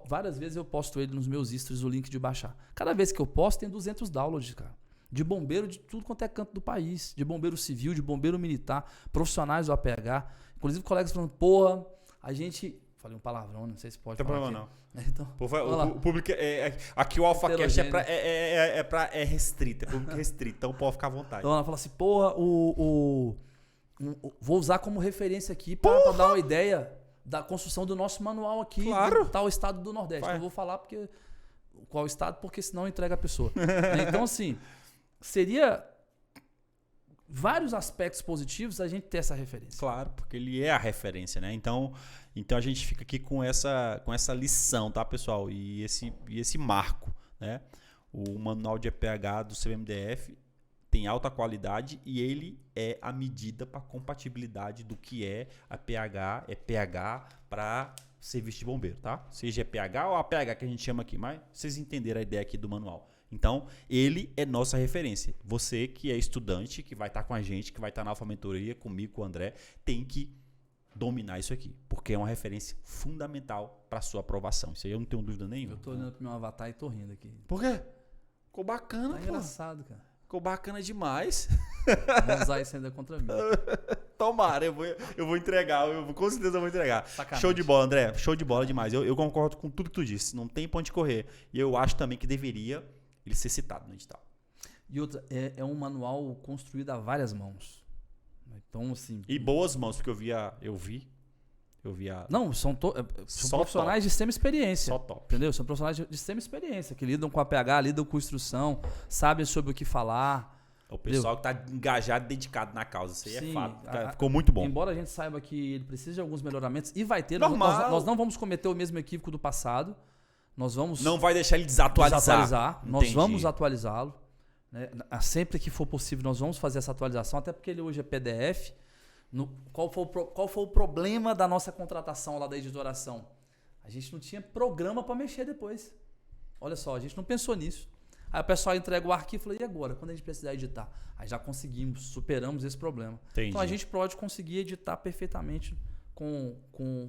[SPEAKER 3] Várias vezes eu posto ele nos meus stories, o link de baixar. Cada vez que eu posto, tem 200 downloads, cara. De bombeiro de tudo quanto é canto do país. De bombeiro civil, de bombeiro militar, profissionais do APH. Inclusive colegas falando, porra, a gente... Falei um palavrão, não sei se pode falar.
[SPEAKER 1] Não tem problema, não.
[SPEAKER 3] Então,
[SPEAKER 1] o público aqui o AlphaCast é restrito, é público restrito, então pode ficar à vontade.
[SPEAKER 3] Então ela fala assim, porra, vou usar como referência aqui para dar uma ideia da construção do nosso manual aqui,
[SPEAKER 1] claro.
[SPEAKER 3] Do tal estado do Nordeste. Não vou falar qual estado, porque senão entrega a pessoa. Então, assim, seria vários aspectos positivos a gente ter essa referência.
[SPEAKER 1] Claro, porque ele é a referência, né? Então a gente fica aqui com essa lição, tá, pessoal? E esse marco, né? O manual de EPH do CBMDF tem alta qualidade e ele é a medida para compatibilidade do que é a EPH para serviço de bombeiro, tá? Seja EPH ou APH que a gente chama aqui, mas vocês entenderam a ideia aqui do manual. Então, ele é nossa referência. Você que é estudante, que vai estar com a gente, que vai estar na Alfa Mentoria, comigo, com o André, tem que dominar isso aqui, porque é uma referência fundamental para a sua aprovação. Isso aí eu não tenho dúvida nenhuma.
[SPEAKER 3] Eu tô olhando pro meu avatar e tô rindo aqui.
[SPEAKER 1] Por quê? Ficou bacana,
[SPEAKER 3] Tá engraçado, cara.
[SPEAKER 1] Ficou bacana demais.
[SPEAKER 3] Vou usar isso ainda contra mim.
[SPEAKER 1] Tomara, eu vou entregar, com certeza eu vou entregar.
[SPEAKER 3] Sacanagem.
[SPEAKER 1] Show de bola, André, show de bola demais. Eu concordo com tudo que tu disse, não tem pra onde correr. E eu acho também que deveria ele ser citado no edital.
[SPEAKER 3] E outra, é um manual construído a várias mãos. Então, assim...
[SPEAKER 1] E boas mãos, porque eu vi
[SPEAKER 3] Não, são profissionais de extrema experiência.
[SPEAKER 1] Só top.
[SPEAKER 3] Entendeu? São profissionais de extrema experiência, que lidam com a PH, lidam com instrução, sabem sobre o que falar.
[SPEAKER 1] O pessoal que tá engajado e dedicado na causa. Isso aí
[SPEAKER 3] Sim,
[SPEAKER 1] é fato. Ficou muito bom.
[SPEAKER 3] Embora a gente saiba que ele precisa de alguns melhoramentos, e vai ter,
[SPEAKER 1] Normal.
[SPEAKER 3] nós não vamos cometer o mesmo equívoco do passado. Nós vamos
[SPEAKER 1] Não vai deixar ele desatualizar.
[SPEAKER 3] Nós vamos atualizá-lo. Né? Sempre que for possível, nós vamos fazer essa atualização, até porque ele hoje é PDF. Qual foi o problema da nossa contratação lá da editoração? A gente não tinha programa para mexer depois. Olha só, a gente não pensou nisso. Aí o pessoal entrega o arquivo e fala, e agora? Quando a gente precisar editar? Aí já conseguimos, superamos esse problema.
[SPEAKER 1] Entendi.
[SPEAKER 3] Então a gente pode conseguir editar perfeitamente com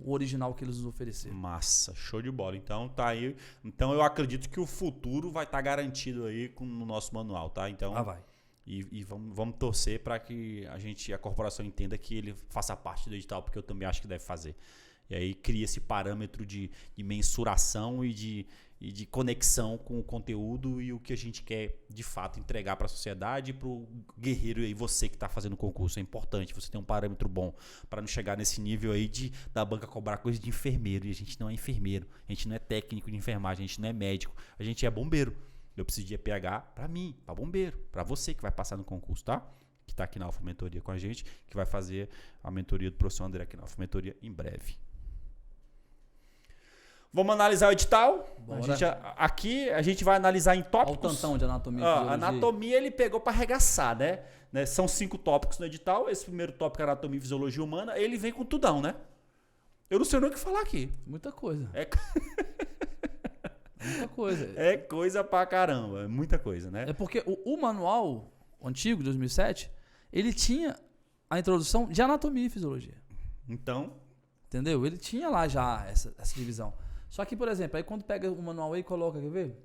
[SPEAKER 3] o original que eles nos ofereceram.
[SPEAKER 1] Massa, show de bola. Então tá aí. Então eu acredito que o futuro vai estar garantido aí no nosso manual, tá? Então,
[SPEAKER 3] vai.
[SPEAKER 1] E vamos torcer para que a corporação entenda que ele faça parte do edital, porque eu também acho que deve fazer. E aí cria esse parâmetro de mensuração e de conexão com o conteúdo e o que a gente quer de fato entregar para a sociedade e para o guerreiro e você que está fazendo o concurso. É importante você ter um parâmetro bom para não chegar nesse nível aí da banca cobrar coisa de enfermeiro. E a gente não é enfermeiro, a gente não é técnico de enfermagem, a gente não é médico, a gente é bombeiro. Eu preciso de EPH para mim, para bombeiro, para você que vai passar no concurso, tá? Que está aqui na Alfa Mentoria com a gente, que vai fazer a mentoria do professor André aqui na Alfa Mentoria em breve. Vamos analisar o edital? Aqui a gente vai analisar em tópicos.
[SPEAKER 3] Olha o tantão de anatomia.
[SPEAKER 1] A anatomia ele pegou para arregaçar, né? São 5 tópicos no edital. Esse primeiro tópico é anatomia e fisiologia humana. Ele vem com tudão, né? Eu não sei nem o que falar aqui.
[SPEAKER 3] Muita coisa. Muita coisa.
[SPEAKER 1] É coisa pra caramba. Muita coisa, né?
[SPEAKER 3] É porque o manual antigo, de 2007, ele tinha a introdução de anatomia e fisiologia.
[SPEAKER 1] Então...
[SPEAKER 3] Entendeu? Ele tinha lá já essa divisão. Só que, por exemplo, aí quando pega o manual aí e coloca, quer ver?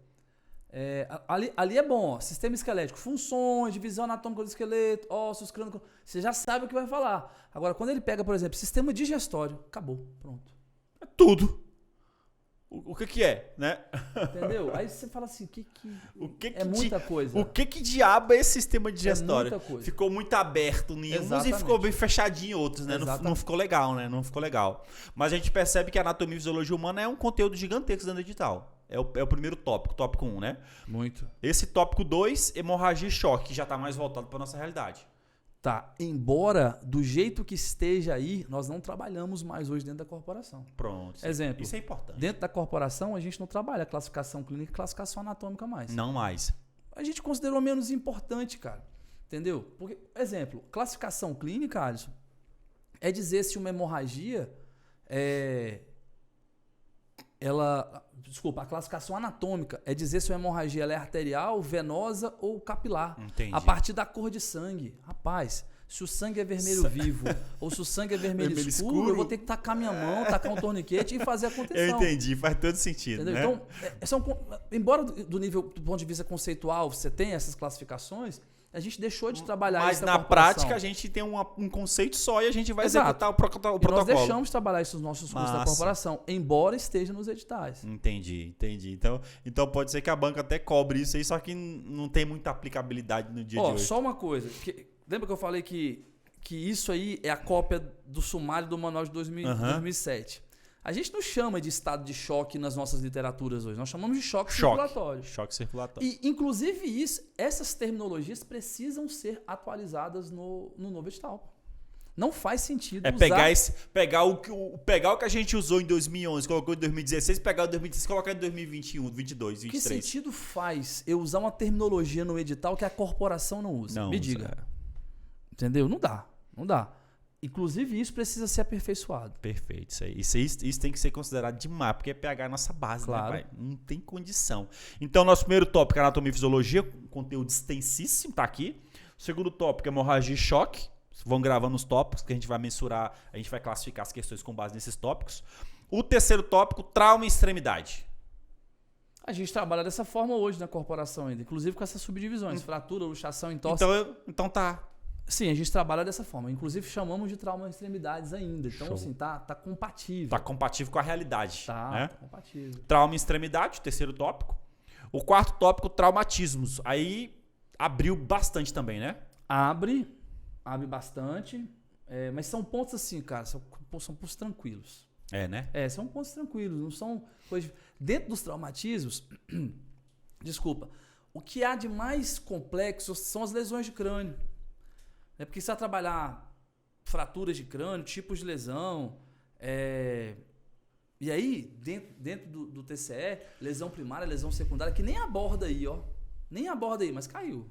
[SPEAKER 3] Ali é bom, ó, sistema esquelético, funções, divisão anatômica do esqueleto, ossos, crânio, você já sabe o que vai falar. Agora, quando ele pega, por exemplo, sistema digestório, acabou, pronto.
[SPEAKER 1] É tudo. O que é, né?
[SPEAKER 3] Entendeu? Aí você fala assim, muita coisa.
[SPEAKER 1] O que diabo é esse sistema digestório?
[SPEAKER 3] É muita coisa.
[SPEAKER 1] Ficou muito aberto em uns e ficou bem fechadinho em outros, né? Não ficou legal, né? Não ficou legal. Mas a gente percebe que a anatomia e fisiologia humana é um conteúdo gigantesco dentro do edital. É o primeiro tópico 1, né?
[SPEAKER 3] Muito.
[SPEAKER 1] Esse tópico 2, hemorragia e choque, que já está mais voltado para nossa realidade.
[SPEAKER 3] Tá, embora do jeito que esteja aí, nós não trabalhamos mais hoje dentro da corporação.
[SPEAKER 1] Pronto.
[SPEAKER 3] Exemplo.
[SPEAKER 1] Isso é importante.
[SPEAKER 3] Dentro da corporação, a gente não trabalha classificação clínica e classificação anatômica mais.
[SPEAKER 1] Não mais.
[SPEAKER 3] A gente considerou menos importante, cara. Entendeu? Porque, exemplo, classificação clínica, Alisson, é dizer se uma hemorragia a classificação anatômica é dizer se a hemorragia ela é arterial, venosa ou capilar.
[SPEAKER 1] Entendi.
[SPEAKER 3] A partir da cor de sangue. Rapaz, se o sangue é vermelho vivo ou se o sangue é vermelho escuro, eu vou ter que tacar minha mão, tacar um torniquete e fazer a contenção.
[SPEAKER 1] Eu entendi, faz todo sentido.
[SPEAKER 3] Entendeu?
[SPEAKER 1] Né?
[SPEAKER 3] Então, embora do ponto de vista conceitual você tenha essas classificações, a gente deixou de trabalhar isso.
[SPEAKER 1] Mas na prática a gente tem um conceito só e a gente vai executar o protocolo.
[SPEAKER 3] E nós deixamos de trabalhar isso nos nossos cursos da corporação, embora esteja nos editais.
[SPEAKER 1] Entendi. Então pode ser que a banca até cobre isso aí, só que não tem muita aplicabilidade no dia de hoje.
[SPEAKER 3] Só uma coisa. Lembra que eu falei que isso aí é a cópia do sumário do manual de 2007? A gente não chama de estado de choque nas nossas literaturas hoje. Nós chamamos de choque circulatório.
[SPEAKER 1] Choque circulatório.
[SPEAKER 3] E, inclusive, essas terminologias precisam ser atualizadas no novo edital. Não faz sentido
[SPEAKER 1] pegar o que a gente usou em 2011, colocou em 2016, pegar o 2016 e colocar em 2021, 2022, 2023.
[SPEAKER 3] Que sentido faz eu usar uma terminologia no edital que a corporação não usa? Me diga. Entendeu? Não dá. Inclusive, isso precisa ser aperfeiçoado.
[SPEAKER 1] Perfeito. Isso tem que ser considerado demais, porque é PH a nossa base,
[SPEAKER 3] claro.
[SPEAKER 1] Né, pai? Não tem condição. Então, nosso primeiro tópico é anatomia e fisiologia, conteúdo extensíssimo, tá aqui. O segundo tópico é hemorragia e choque. Vão gravando os tópicos que a gente vai mensurar, a gente vai classificar as questões com base nesses tópicos. O terceiro tópico, trauma e extremidade.
[SPEAKER 3] A gente trabalha dessa forma hoje na corporação ainda, inclusive com essas subdivisões, fratura, luxação, entorse.
[SPEAKER 1] Então tá.
[SPEAKER 3] Sim, a gente trabalha dessa forma. Inclusive, chamamos de trauma e extremidades ainda. Então, assim, tá compatível.
[SPEAKER 1] Tá compatível com a realidade.
[SPEAKER 3] Tá compatível.
[SPEAKER 1] Trauma e extremidade, terceiro tópico. O quarto tópico, traumatismos. Aí abriu bastante também, né?
[SPEAKER 3] Abre bastante. Mas são pontos assim, cara, são pontos tranquilos.
[SPEAKER 1] Né?
[SPEAKER 3] São pontos tranquilos, não são coisas... Dentro dos traumatismos, desculpa, o que há de mais complexo são as lesões de crânio. Porque você vai trabalhar fraturas de crânio, tipos de lesão, e aí, dentro do TCE, lesão primária, lesão secundária, que nem aborda aí, ó. Nem aborda aí, mas caiu.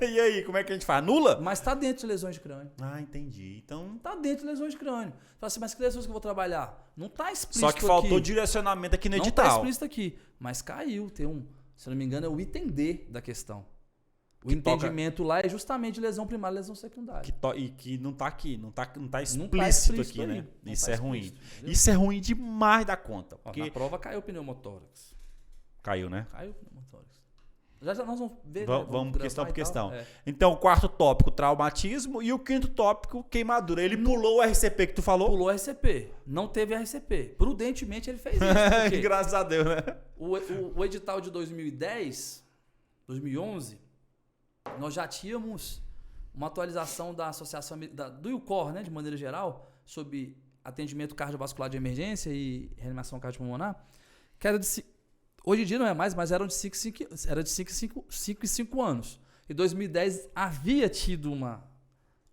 [SPEAKER 1] E aí, como é que a gente faz? Anula?
[SPEAKER 3] Mas tá dentro de lesões de crânio.
[SPEAKER 1] Ah, entendi. Então...
[SPEAKER 3] Tá dentro de lesões de crânio. Fala assim, mas que lesões que eu vou trabalhar? Não tá explícito
[SPEAKER 1] Só que faltou
[SPEAKER 3] aqui.
[SPEAKER 1] direcionamento aqui no
[SPEAKER 3] Não
[SPEAKER 1] edital.
[SPEAKER 3] tá explícito aqui. Mas caiu. Tem se eu não me engano, é o item D da questão. O entendimento lá é justamente lesão primária e lesão secundária.
[SPEAKER 1] E que não tá aqui, não tá explícito aqui, né? Isso é ruim. Entendeu? Isso é ruim demais da conta. Porque...
[SPEAKER 3] Na prova caiu o pneumotórax.
[SPEAKER 1] Caiu, né?
[SPEAKER 3] Caiu o pneumotórax. Já nós vamos ver.
[SPEAKER 1] Vamos questão por questão. Então, o quarto tópico, traumatismo. E o quinto tópico, queimadura. Ele pulou o RCP que tu falou?
[SPEAKER 3] Pulou o RCP. Não teve RCP. Prudentemente ele fez isso.
[SPEAKER 1] Graças a Deus, né?
[SPEAKER 3] O edital de 2010, 2011, nós já tínhamos uma atualização da associação do IUCOR, né, de maneira geral, sobre atendimento cardiovascular de emergência e reanimação cardiopulmonar, que era hoje em dia não é mais, mas era de 5 em 5 anos. Em 2010 havia tido uma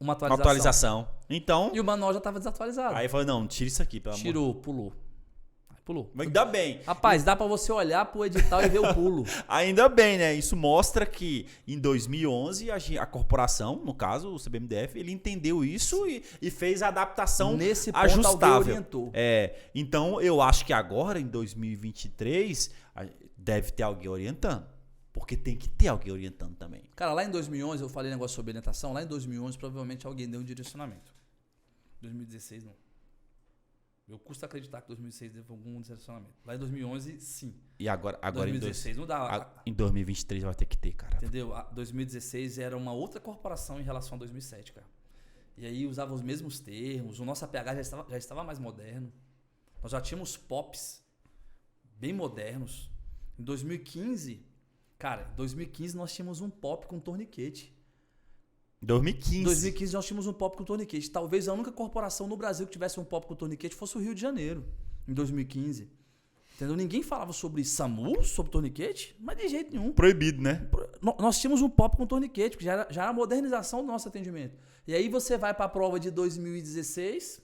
[SPEAKER 3] atualização.
[SPEAKER 1] Então...
[SPEAKER 3] E o manual já estava desatualizado.
[SPEAKER 1] Aí falou, não, tira isso aqui, pelo amor.
[SPEAKER 3] Tirou, pulou.
[SPEAKER 1] Mas ainda bem.
[SPEAKER 3] Rapaz, dá pra você olhar pro edital e ver o pulo.
[SPEAKER 1] Ainda bem, né? Isso mostra que em 2011 a corporação, no caso o CBMDF, ele entendeu isso e fez a adaptação
[SPEAKER 3] nesse ponto
[SPEAKER 1] ajustável.
[SPEAKER 3] Alguém orientou.
[SPEAKER 1] Então eu acho que agora em 2023 deve ter alguém orientando. Porque tem que ter alguém orientando também.
[SPEAKER 3] Cara, lá em 2011 eu falei negócio sobre orientação. Lá em 2011 provavelmente alguém deu um direcionamento. 2016 não. Eu custa acreditar que 2006 teve algum direcionamento. Lá em 2011, sim.
[SPEAKER 1] E agora
[SPEAKER 3] 2016 não dá.
[SPEAKER 1] Em 2023 vai ter que ter, cara.
[SPEAKER 3] Entendeu? 2016 era uma outra corporação em relação a 2007, cara. E aí usava os mesmos termos. O nosso APH já estava mais moderno. Nós já tínhamos POPs bem modernos. Em 2015, cara, nós tínhamos um POP com torniquete.
[SPEAKER 1] 2015.
[SPEAKER 3] Em 2015 nós tínhamos um POP com torniquete. Talvez a única corporação no Brasil que tivesse um POP com torniquete fosse o Rio de Janeiro, em 2015. Entendeu? Ninguém falava sobre SAMU, sobre torniquete, mas de jeito nenhum.
[SPEAKER 1] Proibido, né?
[SPEAKER 3] Nós tínhamos um POP com torniquete, que já era a modernização do nosso atendimento. E aí você vai para a prova de 2016,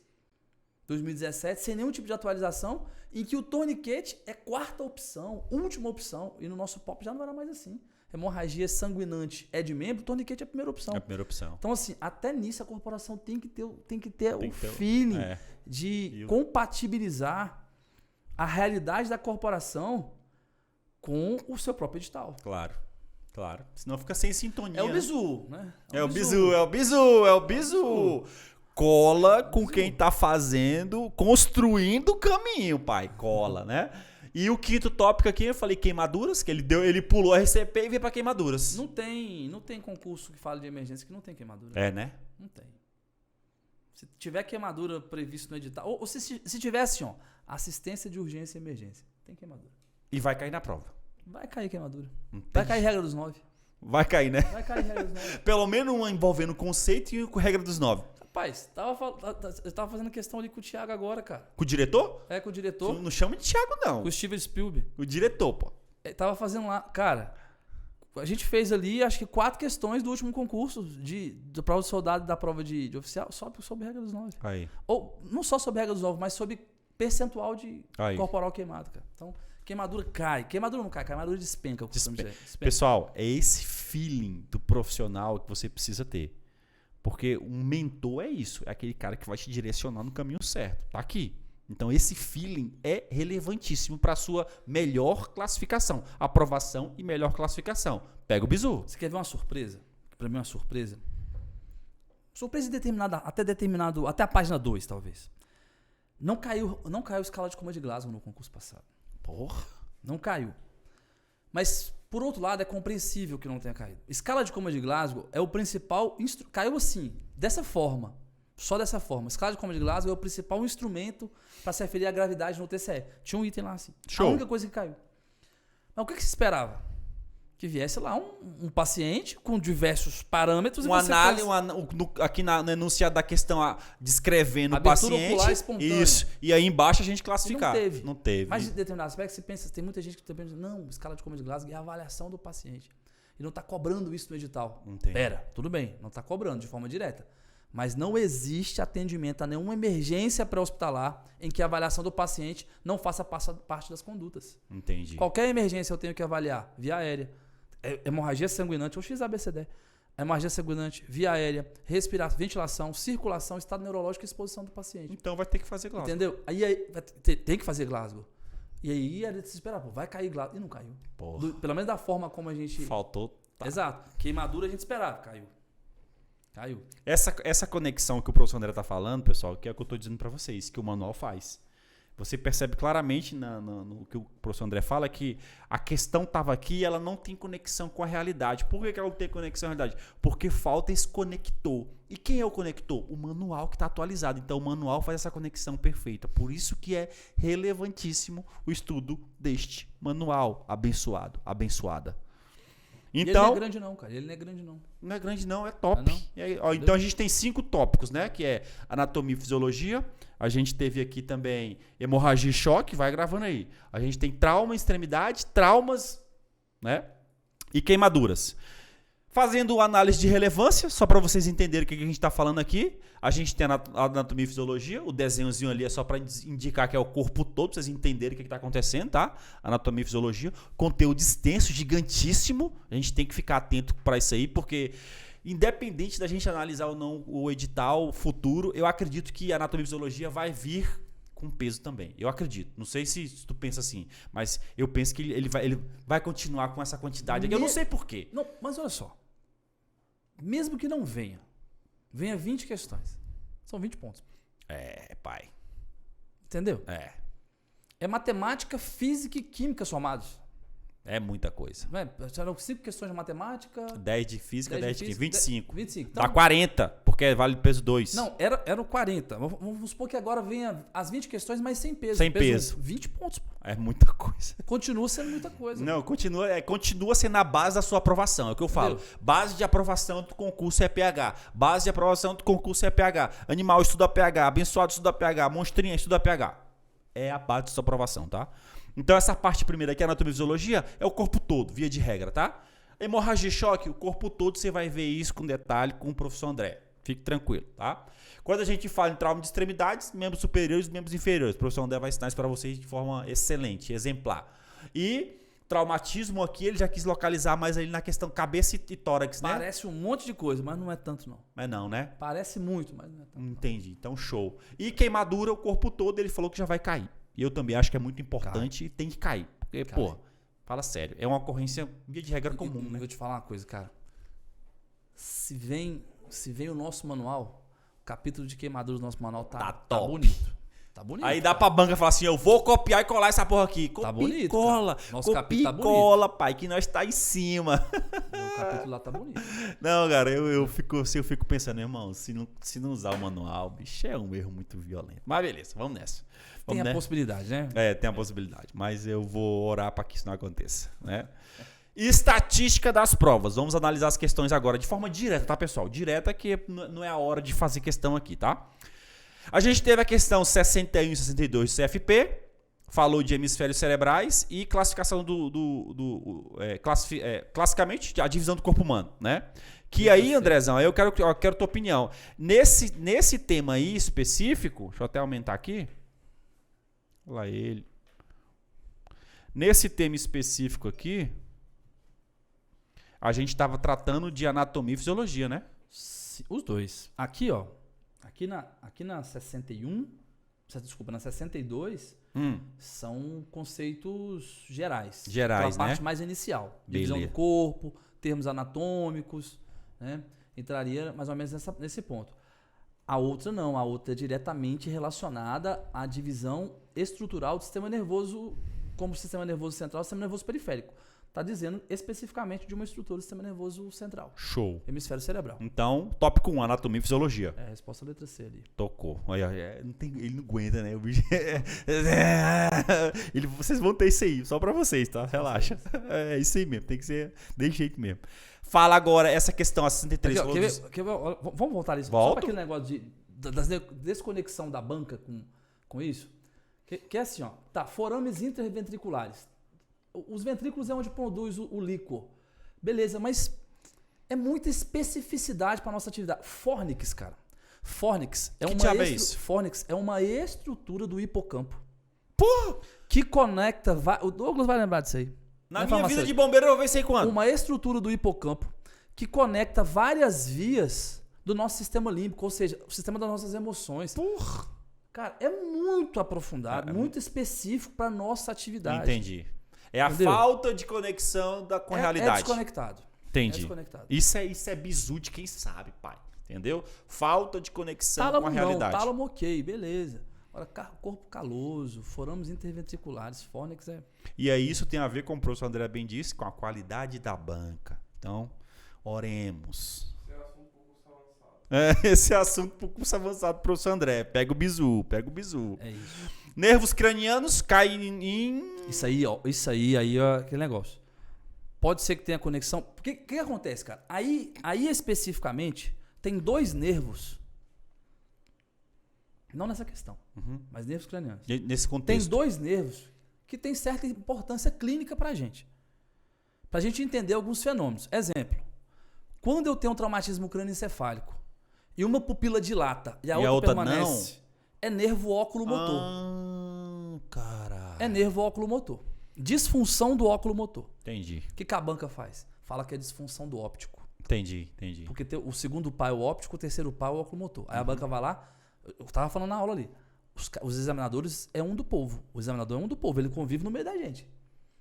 [SPEAKER 3] 2017, sem nenhum tipo de atualização, em que o torniquete é quarta opção, última opção. E no nosso POP já não era mais assim. Hemorragia sanguinante é de membro, torniquete é a primeira opção.
[SPEAKER 1] É a primeira opção.
[SPEAKER 3] Então, assim, até nisso a corporação tem que ter o feeling de compatibilizar a realidade da corporação com o seu próprio edital.
[SPEAKER 1] Claro. Senão fica sem sintonia.
[SPEAKER 3] É o bizu, né?
[SPEAKER 1] É o bizu. Cola com quem tá fazendo, construindo o caminho, pai. Cola, né? E o quinto tópico aqui, eu falei queimaduras, que ele pulou a RCP e veio pra queimaduras.
[SPEAKER 3] Não tem concurso que fale de emergência que não tem queimadura.
[SPEAKER 1] Né?
[SPEAKER 3] Não tem. Se tiver queimadura previsto no edital, ou se tivesse, assistência de urgência e emergência, tem queimadura.
[SPEAKER 1] E vai cair na prova.
[SPEAKER 3] Vai cair queimadura. Vai cair regra dos 9.
[SPEAKER 1] Vai cair, né?
[SPEAKER 3] Vai cair regra dos 9.
[SPEAKER 1] Pelo menos uma envolvendo conceito e regra dos 9.
[SPEAKER 3] Rapaz, eu tava fazendo questão ali com o Thiago agora, cara.
[SPEAKER 1] Com o diretor?
[SPEAKER 3] Com o diretor.
[SPEAKER 1] Não chama de Thiago, não.
[SPEAKER 3] Com o Steven Spielberg.
[SPEAKER 1] O diretor, pô.
[SPEAKER 3] Tava fazendo lá. Cara, a gente fez ali, acho que 4 questões do último concurso da prova de soldado e da prova de oficial, só sobre regra dos 9.
[SPEAKER 1] Aí.
[SPEAKER 3] Ou, não só sobre regra dos 9, mas sobre percentual de corporal queimado, cara. Então, queimadura cai. Queimadura não cai, queimadura despenca. Despenca.
[SPEAKER 1] Pessoal, é esse feeling do profissional que você precisa ter. Porque um mentor é isso, é aquele cara que vai te direcionar no caminho certo. Tá aqui. Então esse feeling é relevantíssimo para a sua melhor classificação. Aprovação e melhor classificação. Pega o bizu.
[SPEAKER 3] Você quer ver uma surpresa? Para mim é uma surpresa. Surpresa até a página 2, talvez. Não caiu escala de coma de Glasgow no concurso passado.
[SPEAKER 1] Porra.
[SPEAKER 3] Não caiu. Mas, por outro lado, é compreensível que não tenha caído. Escala de coma de Glasgow é o principal... Caiu assim, dessa forma. Só dessa forma. Escala de coma de Glasgow é o principal instrumento para se aferir à gravidade no TCE. Tinha um item lá assim.
[SPEAKER 1] Show.
[SPEAKER 3] A única coisa que caiu. Mas o que se esperava? que viesse lá um paciente com diversos parâmetros.
[SPEAKER 1] Aqui no enunciado da questão, descrevendo o
[SPEAKER 3] abertura
[SPEAKER 1] paciente.
[SPEAKER 3] Ocular espontânea.
[SPEAKER 1] Isso. E aí embaixo a gente classificar.
[SPEAKER 3] Não teve. Mas
[SPEAKER 1] Mas
[SPEAKER 3] em determinados aspectos, você pensa, tem muita gente que pensa, não, escala de Coleman de Glasgow é a avaliação do paciente. E não está cobrando isso no edital.
[SPEAKER 1] Entendi.
[SPEAKER 3] Pera, tudo bem, não está cobrando de forma direta. Mas não existe atendimento a nenhuma emergência pré-hospitalar em que a avaliação do paciente não faça parte das condutas.
[SPEAKER 1] Entendi.
[SPEAKER 3] Qualquer emergência eu tenho que avaliar via aérea, hemorragia sanguinante ou XABCD, hemorragia sanguinante, via aérea, respiração, ventilação, circulação, estado neurológico e exposição do paciente.
[SPEAKER 1] Então vai ter que fazer Glasgow.
[SPEAKER 3] Entendeu? Aí tem que fazer Glasgow. E aí era de se esperar, vai cair Glasgow. E não caiu. Pelo menos da forma como a gente...
[SPEAKER 1] Faltou. Tá.
[SPEAKER 3] Exato. Queimadura a gente esperava, caiu.
[SPEAKER 1] Essa conexão que o professor André está falando, pessoal, que é o que eu estou dizendo para vocês, que o manual faz. Você percebe claramente no que o professor André fala que a questão estava aqui e ela não tem conexão com a realidade. Por que ela não tem conexão com a realidade? Porque falta esse conector. E quem é o conector? O manual que está atualizado. Então o manual faz essa conexão perfeita. Por isso que é relevantíssimo o estudo deste manual abençoado, abençoada. Então,
[SPEAKER 3] ele não é grande não, cara. Ele não é grande não.
[SPEAKER 1] Não é grande não, é top.
[SPEAKER 3] Não?
[SPEAKER 1] E aí, então a gente tem 5 tópicos, né? Que é anatomia e fisiologia. A gente teve aqui também hemorragia e choque, vai gravando aí. A gente tem trauma, extremidade, traumas, né? E queimaduras. Fazendo análise de relevância, só para vocês entenderem o que a gente está falando aqui. A gente tem a anatomia e fisiologia, o desenhozinho ali é só para indicar que é o corpo todo, para vocês entenderem o que está acontecendo, tá? Anatomia e fisiologia. Conteúdo extenso, gigantíssimo. A gente tem que ficar atento para isso aí, porque independente da gente analisar ou não o edital futuro, eu acredito que a anatomia e fisiologia vai vir com peso também. Eu acredito. Não sei se tu pensa assim, mas eu penso que ele vai continuar com essa quantidade aqui. Eu não sei por quê.
[SPEAKER 3] Não, mas olha só. Mesmo que não venha 20 questões. São 20 pontos.
[SPEAKER 1] É, pai.
[SPEAKER 3] Entendeu?
[SPEAKER 1] É
[SPEAKER 3] matemática, física e química somados.
[SPEAKER 1] É muita coisa.
[SPEAKER 3] Serão 5 questões de matemática.
[SPEAKER 1] 10 de física, 10 de química. 25.
[SPEAKER 3] 25. Então,
[SPEAKER 1] dá 40, porque vale peso 2.
[SPEAKER 3] Não, eram 40. Vamos supor que agora venha as 20 questões, mas sem peso.
[SPEAKER 1] Sem peso.
[SPEAKER 3] 20 pontos.
[SPEAKER 1] É muita coisa.
[SPEAKER 3] Continua sendo muita coisa.
[SPEAKER 1] Não, continua sendo a base da sua aprovação. É o que eu falo. Entendeu? Base de aprovação do concurso é PH. Base de aprovação do concurso é PH. Animal estuda PH. Abençoado estuda PH. Monstrinha estuda PH. É a base da sua aprovação, tá? Então essa parte primeira aqui, anatomia e fisiologia, é o corpo todo, via de regra, tá? Hemorragia e choque, o corpo todo, você vai ver isso com detalhe com o professor André. Fique tranquilo, tá? Quando a gente fala em trauma de extremidades, membros superiores e membros inferiores, o professor André vai ensinar isso para vocês de forma excelente, exemplar. E traumatismo aqui, ele já quis localizar mais ali na questão cabeça e tórax, né?
[SPEAKER 3] Parece um monte de coisa, mas não é tanto não.
[SPEAKER 1] Mas não, né?
[SPEAKER 3] Parece muito, mas não é tanto.
[SPEAKER 1] Entendi, então show. E queimadura, o corpo todo, ele falou que já vai cair. E eu também acho que é muito importante e tem que cair. Porque, pô, fala sério, é uma ocorrência via de regra comum, né?
[SPEAKER 3] Vou te falar uma coisa, cara. Se vem o nosso manual, o capítulo de queimaduras do nosso manual tá bonito. Tá bonito.
[SPEAKER 1] Aí dá pra banca falar assim, eu vou copiar e colar essa porra aqui.
[SPEAKER 3] Tá bonito.
[SPEAKER 1] Cola.
[SPEAKER 3] Nosso capítulo tá bonito.
[SPEAKER 1] Cola, pai, que nós tá em cima.
[SPEAKER 3] O capítulo lá tá bonito.
[SPEAKER 1] Não, cara, eu fico pensando, irmão, se não usar o manual, bicho, é um erro muito violento. Mas beleza, vamos nessa.
[SPEAKER 3] Tem a possibilidade, né?
[SPEAKER 1] Tem a possibilidade. Mas eu vou orar para que isso não aconteça, né? Estatística das provas. Vamos analisar as questões agora de forma direta, tá, pessoal? Direta que não é a hora de fazer questão aqui, tá? A gente teve a questão 61 e 62 do CFP, falou de hemisférios cerebrais e classificação classicamente a divisão do corpo humano, né? Que aí, Andrezão, eu quero tua opinião. Nesse tema aí específico, deixa eu até aumentar aqui. Olha lá ele. Nesse tema específico aqui, a gente estava tratando de anatomia e fisiologia, né?
[SPEAKER 3] Os dois. Aqui, ó. Aqui na 61, desculpa, na 62, são conceitos gerais.
[SPEAKER 1] Gerais,
[SPEAKER 3] né? A
[SPEAKER 1] né?
[SPEAKER 3] parte mais inicial. Divisão do corpo, termos anatômicos, né? Entraria mais ou menos nesse ponto. A outra não, a outra é diretamente relacionada à divisão estrutural do sistema nervoso, como sistema nervoso central e sistema nervoso periférico. está dizendo especificamente de uma estrutura do sistema nervoso central.
[SPEAKER 1] Show.
[SPEAKER 3] Hemisfério cerebral.
[SPEAKER 1] Então, tópico 1, anatomia e fisiologia.
[SPEAKER 3] É a resposta letra C ali.
[SPEAKER 1] Tocou. Olha, ele não aguenta, né? O bicho vocês vão ter isso aí, só pra vocês, tá? Relaxa. É isso aí mesmo, tem que ser desse jeito mesmo. Fala agora essa questão, a 63.
[SPEAKER 3] Vamos voltar nisso.
[SPEAKER 1] Volto.
[SPEAKER 3] Só para aquele negócio da desconexão da banca com isso. Que é assim, ó. Tá, forames interventriculares. Os ventrículos é onde produz o líquor. Beleza, mas é muita especificidade para nossa atividade. Fornix, cara. Fornix é uma estrutura do hipocampo.
[SPEAKER 1] Porra!
[SPEAKER 3] Que conecta... O Douglas vai lembrar disso aí.
[SPEAKER 1] Na minha vida de bombeiro eu vou ver isso aí quando?
[SPEAKER 3] Uma estrutura do hipocampo que conecta várias vias do nosso sistema límbico, ou seja, o sistema das nossas emoções.
[SPEAKER 1] Porra!
[SPEAKER 3] Cara, é muito aprofundado, muito específico para nossa atividade.
[SPEAKER 1] Entendi. É a falta de conexão com a realidade.
[SPEAKER 3] É desconectado.
[SPEAKER 1] Entendi.
[SPEAKER 3] É desconectado.
[SPEAKER 1] Isso é bizu de quem sabe, pai. Entendeu? Falta de conexão com a realidade.
[SPEAKER 3] Tálamo ok, beleza. Agora, corpo caloso, forames interventriculares, Fornix é...
[SPEAKER 1] E aí isso tem a ver, como o professor André bem disse, com a qualidade da banca. Então, oremos. Esse é assunto um pouco avançado, professor André. Pega o bizu.
[SPEAKER 3] É isso.
[SPEAKER 1] Nervos cranianos caem em...
[SPEAKER 3] Isso aí, ó, aquele negócio. Pode ser que tenha conexão. O que acontece, cara? Aí especificamente, tem 2 nervos. Não nessa questão, mas nervos cranianos.
[SPEAKER 1] Nesse contexto.
[SPEAKER 3] Tem 2 nervos que têm certa importância clínica pra gente. Pra gente entender alguns fenômenos. Exemplo. Quando eu tenho um traumatismo crânioencefálico e uma pupila dilata e a outra permanece, é nervo óculo-motor.
[SPEAKER 1] Caralho.
[SPEAKER 3] É nervo óculo-motor. Disfunção do óculo-motor.
[SPEAKER 1] Entendi.
[SPEAKER 3] O que a banca faz? Fala que é disfunção do óptico.
[SPEAKER 1] Entendi.
[SPEAKER 3] Porque o segundo pai é o óptico, o terceiro pai é o óculo-motor. Aí a banca vai lá, eu tava falando na aula ali, os examinadores é um do povo. O examinador é um do povo, ele convive no meio da gente.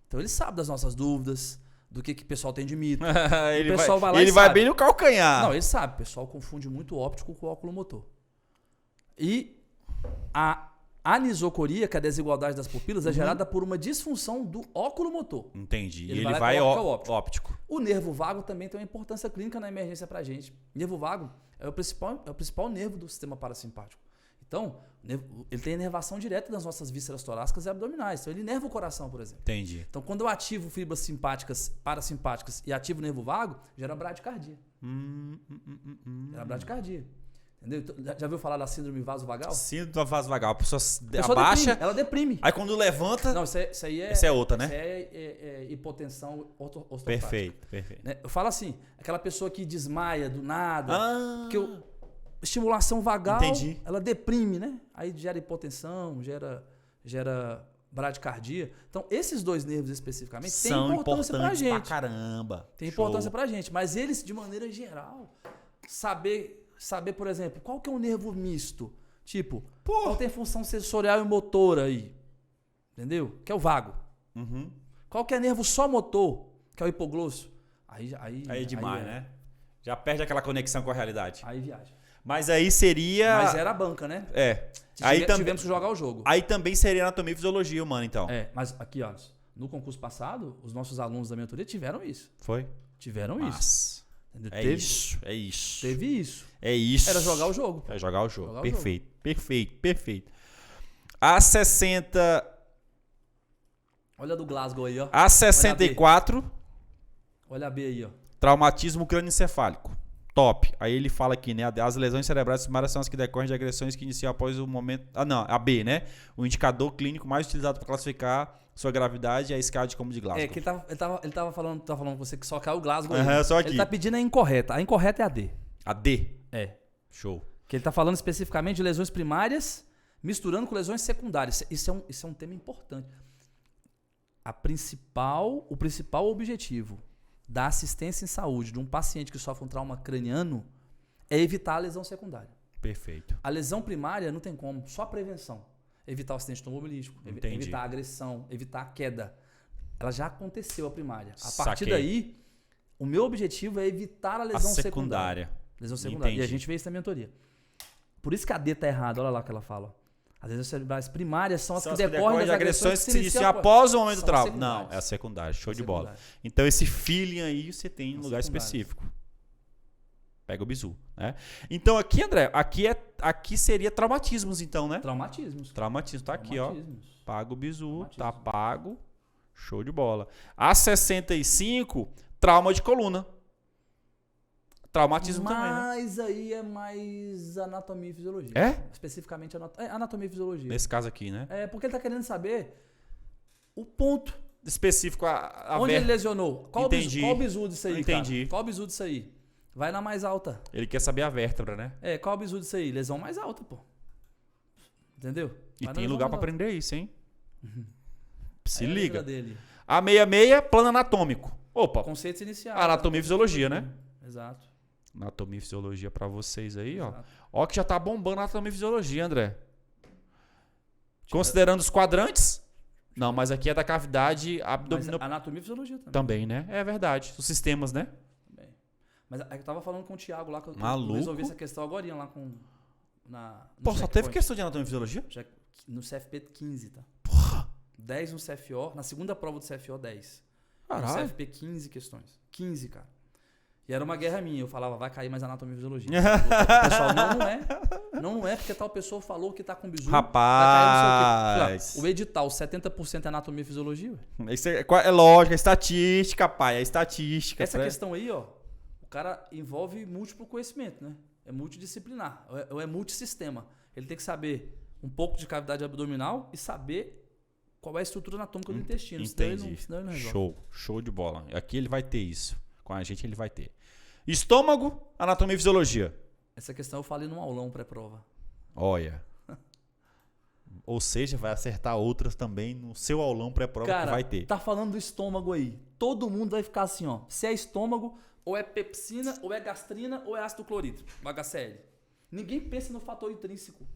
[SPEAKER 3] Então ele sabe das nossas dúvidas, do que o pessoal tem de mito.
[SPEAKER 1] ele
[SPEAKER 3] o pessoal vai lá
[SPEAKER 1] ele
[SPEAKER 3] e
[SPEAKER 1] vai
[SPEAKER 3] sabe.
[SPEAKER 1] bem no calcanhar.
[SPEAKER 3] Não, ele sabe. O pessoal confunde muito o óptico com o óculo-motor. E a anisocoria, que é a desigualdade das pupilas, é gerada por uma disfunção do óculo-motor.
[SPEAKER 1] Entendi.
[SPEAKER 3] Ele
[SPEAKER 1] Ele
[SPEAKER 3] vai
[SPEAKER 1] vai
[SPEAKER 3] óptico. O nervo vago também tem uma importância clínica na emergência pra gente. O nervo vago é o principal nervo do sistema parasimpático. Então, ele tem inervação direta das nossas vísceras torácicas e abdominais. Então, ele inerva o coração, por exemplo.
[SPEAKER 1] Entendi.
[SPEAKER 3] Então, quando eu ativo fibras simpáticas, parasimpáticas e ativo o nervo vago, gera bradicardia. Gera bradicardia. Entendeu? Já ouviu falar da síndrome vasovagal?
[SPEAKER 1] Síndrome vasovagal. A pessoa
[SPEAKER 3] abaixa.
[SPEAKER 1] abaixa.
[SPEAKER 3] Ela deprime.
[SPEAKER 1] Aí quando levanta.
[SPEAKER 3] Não, isso aí é.
[SPEAKER 1] Essa é outra, né?
[SPEAKER 3] Isso é hipotensão ortopática.
[SPEAKER 1] Perfeito.
[SPEAKER 3] Né? Eu falo assim: aquela pessoa que desmaia do nada. Estimulação vagal,
[SPEAKER 1] entendi.
[SPEAKER 3] Ela deprime, né? Aí gera hipotensão, gera bradicardia. Então, esses 2 nervos especificamente têm importância pra gente.
[SPEAKER 1] Pra caramba.
[SPEAKER 3] Tem importância pra gente. Mas eles, de maneira geral, saber, por exemplo, qual que é um nervo misto? Tipo, qual tem função sensorial e motora aí? Entendeu? Que é o vago. Qual que é nervo só motor? Que é o hipoglosso. Aí
[SPEAKER 1] é demais, né? Já perde aquela conexão com a realidade.
[SPEAKER 3] Aí viaja.
[SPEAKER 1] Mas aí seria...
[SPEAKER 3] Mas era a banca, né? Tivemos que jogar o jogo.
[SPEAKER 1] Aí também seria anatomia e fisiologia humana, então.
[SPEAKER 3] Mas aqui, ó. No concurso passado, os nossos alunos da mentoria tiveram isso.
[SPEAKER 1] Foi?
[SPEAKER 3] Tiveram isso. Entendeu?
[SPEAKER 1] Isso.
[SPEAKER 3] Teve isso.
[SPEAKER 1] É isso.
[SPEAKER 3] Era jogar o jogo.
[SPEAKER 1] É jogar o jogo. Perfeito. A 60...
[SPEAKER 3] Olha a do Glasgow aí, ó.
[SPEAKER 1] A 64...
[SPEAKER 3] Olha a B aí, ó.
[SPEAKER 1] Traumatismo crânioencefálico. Top. Aí ele fala aqui, né? As lesões cerebrais primárias são as que decorrem de agressões que iniciam após o momento... a B, né? O indicador clínico mais utilizado para classificar sua gravidade é a escala de como de Glasgow.
[SPEAKER 3] Que ele tava falando com você que só caiu o Glasgow.
[SPEAKER 1] Só aqui.
[SPEAKER 3] Ele tá pedindo a incorreta. A incorreta é a D.
[SPEAKER 1] A D?
[SPEAKER 3] É.
[SPEAKER 1] Show.
[SPEAKER 3] Que ele tá falando especificamente de lesões primárias misturando com lesões secundárias. Isso é um tema importante. O principal objetivo da assistência em saúde de um paciente que sofre um trauma craniano é evitar a lesão secundária.
[SPEAKER 1] Perfeito.
[SPEAKER 3] A lesão primária não tem como, só a prevenção. Evitar o acidente automobilístico, evitar a agressão, evitar a queda. Ela já aconteceu a primária. A partir daí, o meu objetivo é evitar a lesão secundária. Lesão secundária.
[SPEAKER 1] Entendi.
[SPEAKER 3] E a gente vê isso na mentoria. Por isso que a D tá errada, olha lá o que ela fala. As lesões cerebrais primárias são as
[SPEAKER 1] São
[SPEAKER 3] que
[SPEAKER 1] as
[SPEAKER 3] decorrem das agressões
[SPEAKER 1] que se iniciam após o momento do trauma. Não, é a secundária. Show de bola. Então, esse feeling aí você tem em um lugar específico. Pega o bizu, né? Então, aqui, André, aqui seria traumatismos, então, né?
[SPEAKER 3] Traumatismos.
[SPEAKER 1] Traumatismo. Tá aqui, ó. Paga o bizu, tá pago. Show de bola. A 65, trauma de coluna. Traumatismo também, né?
[SPEAKER 3] Mas aí é mais anatomia e fisiologia.
[SPEAKER 1] É?
[SPEAKER 3] Especificamente anatomia e fisiologia.
[SPEAKER 1] Nesse caso aqui, né?
[SPEAKER 3] É, porque ele tá querendo saber o ponto.
[SPEAKER 1] Específico a
[SPEAKER 3] Onde ele lesionou. Qual o bizu disso aí,
[SPEAKER 1] Entendi.
[SPEAKER 3] cara? Qual o bizu disso aí? Vai na mais alta.
[SPEAKER 1] Ele quer saber a vértebra, né?
[SPEAKER 3] É, qual o bizu disso aí? Lesão mais alta, pô. Entendeu?
[SPEAKER 1] E tem lugar pra aprender isso, hein? Se liga.
[SPEAKER 3] Dele.
[SPEAKER 1] A 66, plano anatômico. Opa.
[SPEAKER 3] Conceitos iniciais.
[SPEAKER 1] Anatomia e fisiologia, né?
[SPEAKER 3] Exato.
[SPEAKER 1] Anatomia e fisiologia pra vocês aí, ó.
[SPEAKER 3] Exato.
[SPEAKER 1] Ó que já tá bombando a anatomia e fisiologia, André. Considerando os quadrantes? Não, mas aqui é da cavidade abdominal.
[SPEAKER 3] Mas anatomia e fisiologia também.
[SPEAKER 1] Também, né? É verdade. Os sistemas, né?
[SPEAKER 3] Também. Mas eu tava falando com o Thiago lá, que eu
[SPEAKER 1] Maluco.
[SPEAKER 3] resolvi essa questão agora lá com...
[SPEAKER 1] Pô, só teve questão de anatomia e fisiologia?
[SPEAKER 3] No CFP 15, tá?
[SPEAKER 1] Porra.
[SPEAKER 3] 10 no CFO. Na segunda prova do CFO, 10.
[SPEAKER 1] Caralho.
[SPEAKER 3] No CFP, 15 questões. 15, cara. E era uma guerra minha. Eu falava, vai cair mais anatomia e fisiologia. O pessoal, não é. Não é porque tal pessoa falou que tá com bizu.
[SPEAKER 1] Rapaz.
[SPEAKER 3] Vai cair não sei o quê. O edital, 70% é anatomia e fisiologia. Ué.
[SPEAKER 1] Isso é lógico, é estatística, pai. É estatística.
[SPEAKER 3] Essa questão aí, ó, o cara envolve múltiplo conhecimento, né? É multidisciplinar, ou é multissistema. Ele tem que saber um pouco de cavidade abdominal e saber qual é a estrutura anatômica do intestino.
[SPEAKER 1] Entendi.
[SPEAKER 3] Senão ele não resolve.
[SPEAKER 1] Show de bola. Aqui ele vai ter isso. Com a gente ele vai ter. Estômago, anatomia e fisiologia.
[SPEAKER 3] Essa questão eu falei num aulão pré-prova.
[SPEAKER 1] Olha. Ou seja, vai acertar outras também no seu aulão pré-prova que vai ter.
[SPEAKER 3] Tá falando do estômago aí. Todo mundo vai ficar assim, ó. Se é estômago, ou é pepsina, ou é gastrina, ou é ácido clorídrico, HCl. Ninguém pensa no fator intrínseco.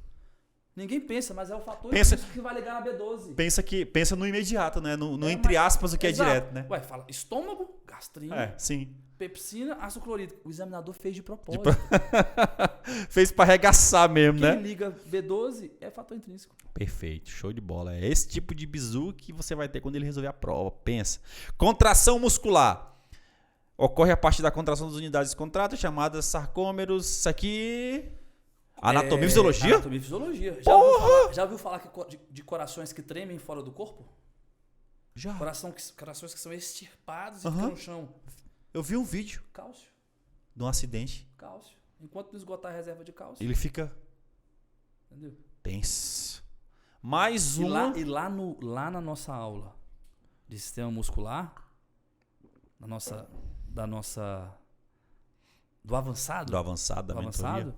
[SPEAKER 3] Ninguém pensa, mas é o fator intrínseco que vai ligar na B12. Pensa no imediato, né? No entre aspas, o que exato.
[SPEAKER 1] É direto, né?
[SPEAKER 3] Ué, fala estômago, gastrina,
[SPEAKER 1] sim.
[SPEAKER 3] pepsina, ácido clorídrico. O examinador fez de propósito.
[SPEAKER 1] Fez pra arregaçar mesmo,
[SPEAKER 3] Quem
[SPEAKER 1] né?
[SPEAKER 3] liga B12 é fator intrínseco.
[SPEAKER 1] Perfeito, show de bola. É esse tipo de bizu que você vai ter quando ele resolver a prova. Pensa. Contração muscular. Ocorre a partir da contração das unidades contratas, chamadas sarcômeros. Isso aqui... Anatomia e fisiologia?
[SPEAKER 3] Anatomia e fisiologia. Já ouviu falar de corações que tremem fora do corpo?
[SPEAKER 1] Já.
[SPEAKER 3] Corações que são extirpados e ficam no chão.
[SPEAKER 1] Eu vi um vídeo.
[SPEAKER 3] Cálcio.
[SPEAKER 1] De um acidente.
[SPEAKER 3] Cálcio. Enquanto não esgotar a reserva de cálcio.
[SPEAKER 1] Ele fica...
[SPEAKER 3] Entendeu?
[SPEAKER 1] Tenso. Mais uma...
[SPEAKER 3] E lá na nossa aula de sistema muscular, do avançado.
[SPEAKER 1] Do avançado, da mentoria.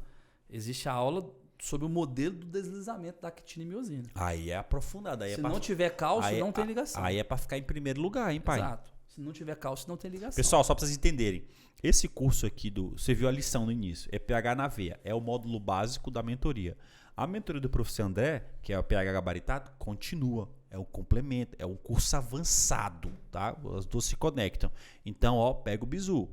[SPEAKER 3] Existe a aula sobre o modelo do deslizamento da actina e miosina.
[SPEAKER 1] Aí é aprofundado. Aí
[SPEAKER 3] Se não tiver cálcio, não tem ligação.
[SPEAKER 1] Aí é pra ficar em primeiro lugar, hein, pai?
[SPEAKER 3] Exato. Se não tiver cálcio, não tem ligação.
[SPEAKER 1] Pessoal, só pra vocês entenderem. Esse curso aqui, você viu a lição no início, é PH na veia. É o módulo básico da mentoria. A mentoria do professor André, que é o PH gabaritado, continua. É um complemento, é um curso avançado, tá? As duas se conectam. Então, ó, pega o bizu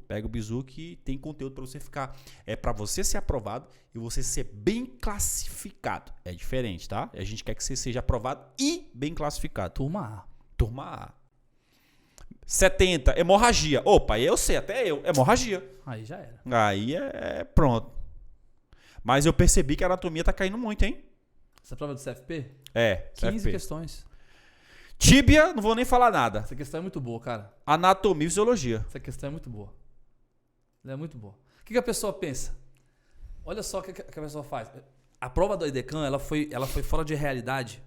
[SPEAKER 1] que tem conteúdo para você ficar, para você ser aprovado e você ser bem classificado. É diferente, tá? A gente quer que você seja aprovado e bem classificado.
[SPEAKER 3] Turma
[SPEAKER 1] A. 70, hemorragia. Opa, eu sei, até eu. Hemorragia.
[SPEAKER 3] Aí já era.
[SPEAKER 1] Aí é pronto. Mas eu percebi que a anatomia tá caindo muito, hein?
[SPEAKER 3] Essa prova do CFP?
[SPEAKER 1] 15
[SPEAKER 3] CFP. Questões.
[SPEAKER 1] Tíbia, não vou nem falar nada.
[SPEAKER 3] Essa questão é muito boa, cara.
[SPEAKER 1] Anatomia e fisiologia.
[SPEAKER 3] Essa questão é muito boa. Ela é muito boa. O que a pessoa pensa? Olha só o que a pessoa faz. A prova do EDECAN, ela foi fora de realidade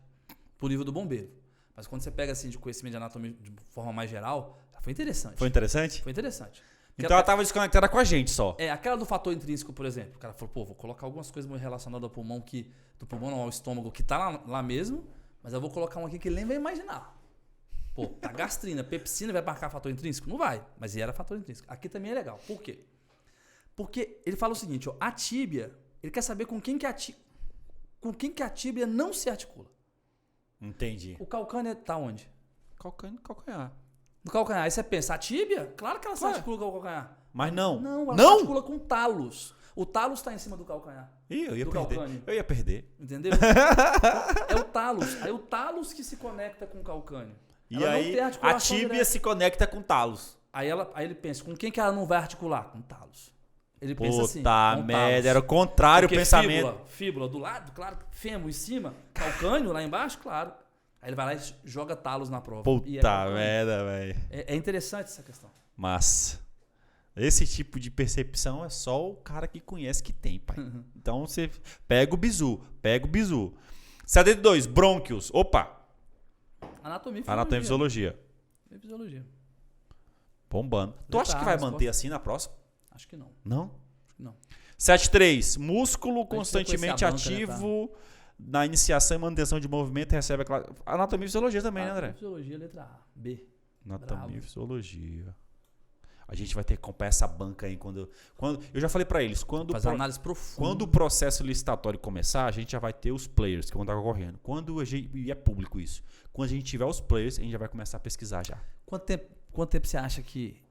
[SPEAKER 3] pro nível do bombeiro. Mas quando você pega assim de conhecimento de anatomia de forma mais geral, foi interessante.
[SPEAKER 1] Foi interessante?
[SPEAKER 3] Foi interessante.
[SPEAKER 1] Então ela estava desconectada com a gente só.
[SPEAKER 3] Aquela do fator intrínseco, por exemplo. O cara falou, pô, vou colocar algumas coisas relacionadas ao pulmão, do pulmão não, ao estômago, que tá lá mesmo, mas eu vou colocar um aqui que ele nem vai imaginar. Pô, a gastrina, pepsina vai marcar fator intrínseco? Não vai, mas era fator intrínseco. Aqui também é legal. Por quê? Porque ele fala o seguinte, ó, a tíbia, ele quer saber com quem que a tíbia não se articula.
[SPEAKER 1] Entendi.
[SPEAKER 3] O calcâneo tá onde?
[SPEAKER 1] Calcanhar.
[SPEAKER 3] No calcanhar. Aí você pensa, a tíbia? Claro que ela se articula com o calcanhar.
[SPEAKER 1] Mas não.
[SPEAKER 3] Não, ela se articula com talos. O talos tá em cima do calcanhar.
[SPEAKER 1] Ih, eu ia
[SPEAKER 3] Do
[SPEAKER 1] perder.
[SPEAKER 3] calcâneo.
[SPEAKER 1] Eu ia perder.
[SPEAKER 3] Entendeu? Então, é o talos. Aí o talos que se conecta com o calcâneo.
[SPEAKER 1] E
[SPEAKER 3] Ela não
[SPEAKER 1] aí
[SPEAKER 3] tem
[SPEAKER 1] a
[SPEAKER 3] articulação
[SPEAKER 1] tíbia
[SPEAKER 3] direta.
[SPEAKER 1] se conecta com o talos.
[SPEAKER 3] Aí ele pensa, com quem que ela não vai articular? Com o talos. Ele pensa assim.
[SPEAKER 1] Puta
[SPEAKER 3] com o
[SPEAKER 1] merda,
[SPEAKER 3] talos.
[SPEAKER 1] era o contrário o
[SPEAKER 3] Porque
[SPEAKER 1] pensamento.
[SPEAKER 3] Fíbula do lado, claro. Fêmur em cima. Calcânio lá embaixo, claro. Aí ele vai lá e joga talos na prova. E é
[SPEAKER 1] Puta
[SPEAKER 3] calcânio.
[SPEAKER 1] merda, velho.
[SPEAKER 3] É interessante essa questão.
[SPEAKER 1] Massa. Esse tipo de percepção é só o cara que conhece que tem, pai. Então você pega o bizu. 72, brônquios. Opa.
[SPEAKER 3] Anatomia
[SPEAKER 1] Anatomia e fisiologia.
[SPEAKER 3] Fisiologia.
[SPEAKER 1] Bombando. Tu acha que vai manter assim na próxima?
[SPEAKER 3] Acho que não.
[SPEAKER 1] Não?
[SPEAKER 3] Acho que não.
[SPEAKER 1] 73, músculo
[SPEAKER 3] precisa
[SPEAKER 1] constantemente
[SPEAKER 3] conhecer a banca, né,
[SPEAKER 1] ativo na iniciação e manutenção de movimento recebe a anatomia e fisiologia também, né, André?
[SPEAKER 3] Fisiologia, letra A. B.
[SPEAKER 1] Anatomia e
[SPEAKER 3] Bravo.
[SPEAKER 1] fisiologia. A gente vai ter que comprar essa banca aí quando eu já falei pra eles,
[SPEAKER 3] Fazer análise profunda.
[SPEAKER 1] quando o processo licitatório começar, a gente já vai ter os players que vão estar concorrendo. E é público isso. Quando a gente tiver os players, a gente já vai começar a pesquisar já.
[SPEAKER 3] Quanto tempo você acha que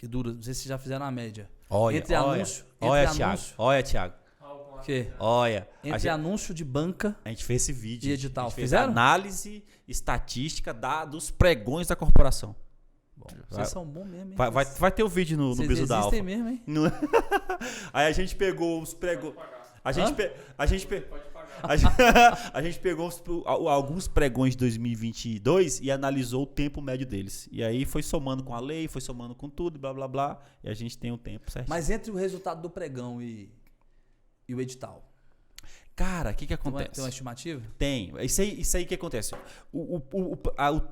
[SPEAKER 3] dura? Não sei se vocês já fizeram a média.
[SPEAKER 1] Olha,
[SPEAKER 3] Entre anúncio.
[SPEAKER 1] Olha,
[SPEAKER 3] Entre
[SPEAKER 1] Thiago.
[SPEAKER 3] anúncio.
[SPEAKER 1] Olha, Thiago.
[SPEAKER 3] O quê?
[SPEAKER 1] Olha.
[SPEAKER 3] Entre anúncio de banca.
[SPEAKER 1] A gente fez esse vídeo.
[SPEAKER 3] E edital.
[SPEAKER 1] A gente fez
[SPEAKER 3] Fizeram?
[SPEAKER 1] análise estatística dos pregões da corporação.
[SPEAKER 3] Bom, vocês são bons mesmo, hein?
[SPEAKER 1] Vai ter o vídeo no
[SPEAKER 3] Vocês
[SPEAKER 1] Bisu da Alfa.
[SPEAKER 3] existem mesmo, hein?
[SPEAKER 1] Aí a gente pegou os pregões. A gente pegou alguns pregões de 2022 e analisou o tempo médio deles. E aí foi somando com a lei, foi somando com tudo, blá blá blá. E a gente tem um tempo certo.
[SPEAKER 3] Mas entre o resultado do pregão e o edital,
[SPEAKER 1] Cara, o que acontece?
[SPEAKER 3] tem uma estimativa?
[SPEAKER 1] Tem. Isso aí que acontece.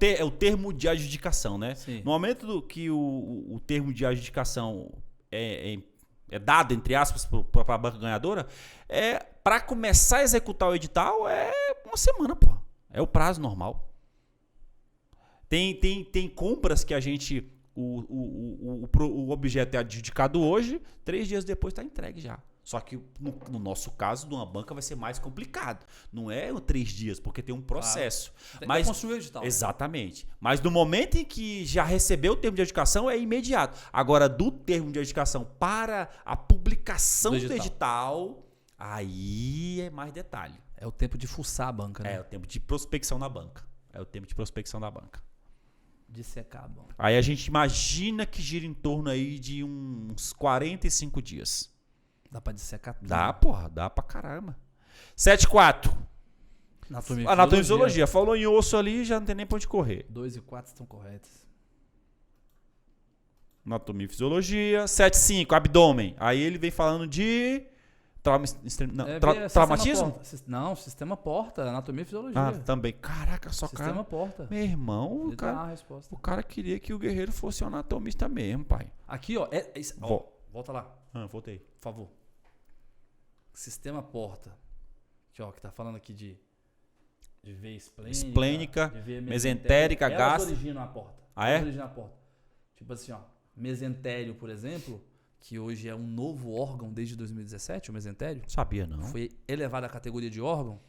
[SPEAKER 1] É o termo de adjudicação, né?
[SPEAKER 3] Sim.
[SPEAKER 1] No momento que o termo de adjudicação é dado, entre aspas, para a banca ganhadora, para começar a executar o edital é uma semana, pô. É o prazo normal. Tem compras que a gente... O objeto é adjudicado hoje, 3 dias depois está entregue já. Só que no nosso caso, numa banca vai ser mais complicado. Não é 3 dias, porque tem um processo.
[SPEAKER 3] Claro.
[SPEAKER 1] Mas
[SPEAKER 3] construir o edital.
[SPEAKER 1] Exatamente. Mas no momento em que já recebeu o termo de adjudicação, é imediato. Agora, do termo de adjudicação para a publicação do edital, aí é mais detalhe.
[SPEAKER 3] É o tempo de fuçar a banca, né?
[SPEAKER 1] É o tempo de prospecção na banca.
[SPEAKER 3] De secar a banca.
[SPEAKER 1] Aí a gente imagina que gira em torno aí de uns 45 dias.
[SPEAKER 3] Dá pra dissecar tudo.
[SPEAKER 1] Dá, porra. Dá pra caramba. 7.4.
[SPEAKER 3] Anatomia
[SPEAKER 1] e fisiologia. Falou em osso ali, já não tem nem pra onde correr.
[SPEAKER 3] 2 e 4 estão corretas.
[SPEAKER 1] Anatomia e fisiologia. 7.5. Abdômen. Aí ele vem falando de... traumatismo?
[SPEAKER 3] Não, sistema porta, anatomia e fisiologia.
[SPEAKER 1] Ah, também. Caraca, só cara.
[SPEAKER 3] Sistema porta.
[SPEAKER 1] Meu irmão, o cara queria que o guerreiro fosse um anatomista mesmo, pai.
[SPEAKER 3] Aqui, ó. Volta lá.
[SPEAKER 1] Voltei.
[SPEAKER 3] Por favor. Sistema porta. Aqui, ó, que tá falando aqui de veia esplênica,
[SPEAKER 1] de veia mesentérica,
[SPEAKER 3] gástrica. Elas originam a porta.
[SPEAKER 1] Ah, é?
[SPEAKER 3] Originam a porta. Tipo assim, ó. Mesentério, por exemplo, que hoje é um novo órgão desde 2017, o mesentério.
[SPEAKER 1] Sabia, não.
[SPEAKER 3] Foi elevado à categoria de órgão.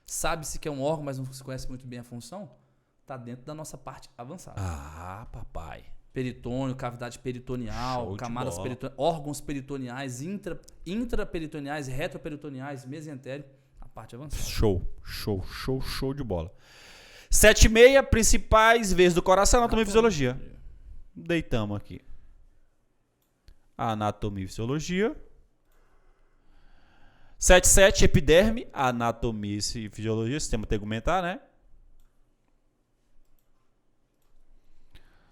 [SPEAKER 3] Sabe-se que é um órgão, mas não se conhece muito bem a função. Tá dentro da nossa parte avançada.
[SPEAKER 1] Ah, papai.
[SPEAKER 3] Peritônio, cavidade peritoneal, camadas peritoneais, órgãos peritoneais, intraperitoneais, retroperitoneais, mesentério, a parte avançada.
[SPEAKER 1] Show de bola. 7.6, principais veias do coração, anatomia e fisiologia. Deitamos aqui. Anatomia e fisiologia. 7.7, epiderme, anatomia e fisiologia, sistema tegumentar, né?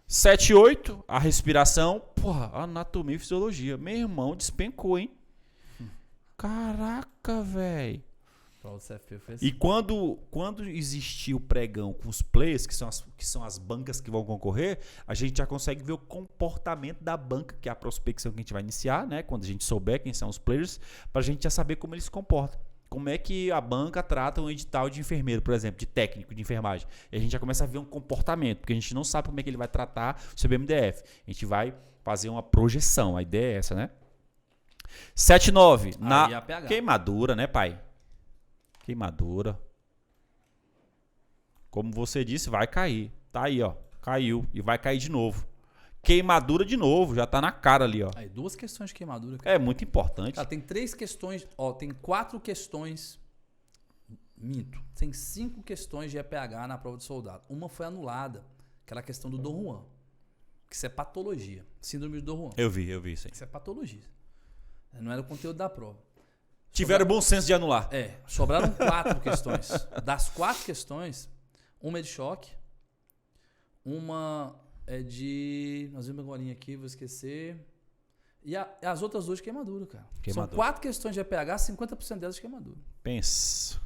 [SPEAKER 1] 7.8, a respiração. Porra, anatomia e fisiologia. Meu irmão despencou, hein? Caraca, velho. E quando existir o pregão com os players, que são as bancas que vão concorrer, a gente já consegue ver o comportamento da banca, que é a prospecção que a gente vai iniciar, né? Quando a gente souber quem são os players, pra gente já saber como eles se comportam. Como é que a banca trata um edital de enfermeiro, por exemplo, de técnico de enfermagem. E a gente já começa a ver um comportamento, porque a gente não sabe como é que ele vai tratar o seu BMDF. A gente vai fazer uma projeção, a ideia é essa, né? 7.9, na queimadura, né, pai? Queimadura. Como você disse, vai cair. Tá aí, ó. Caiu. E vai cair de novo. Queimadura de novo, já tá na cara ali, ó.
[SPEAKER 3] Aí, 2 questões de queimadura. Cara.
[SPEAKER 1] É muito importante.
[SPEAKER 3] Cara, tem 3 questões, tem 4 questões, minto, tem 5 questões de EPH na prova de soldado. Uma foi anulada, aquela questão do Dom Juan, que isso é patologia, síndrome de Dom Juan.
[SPEAKER 1] Eu vi isso aí.
[SPEAKER 3] Isso é patologia. Não era o conteúdo da prova.
[SPEAKER 1] Tiveram bom senso de anular.
[SPEAKER 3] Sobraram 4 questões. Das 4 questões, uma é de choque, uma é de... Nós vimos agora aqui, vou esquecer. E as outras 2 de queimadura, cara. São 4 questões de EPH, 50% delas de queimadura.
[SPEAKER 1] Pensa.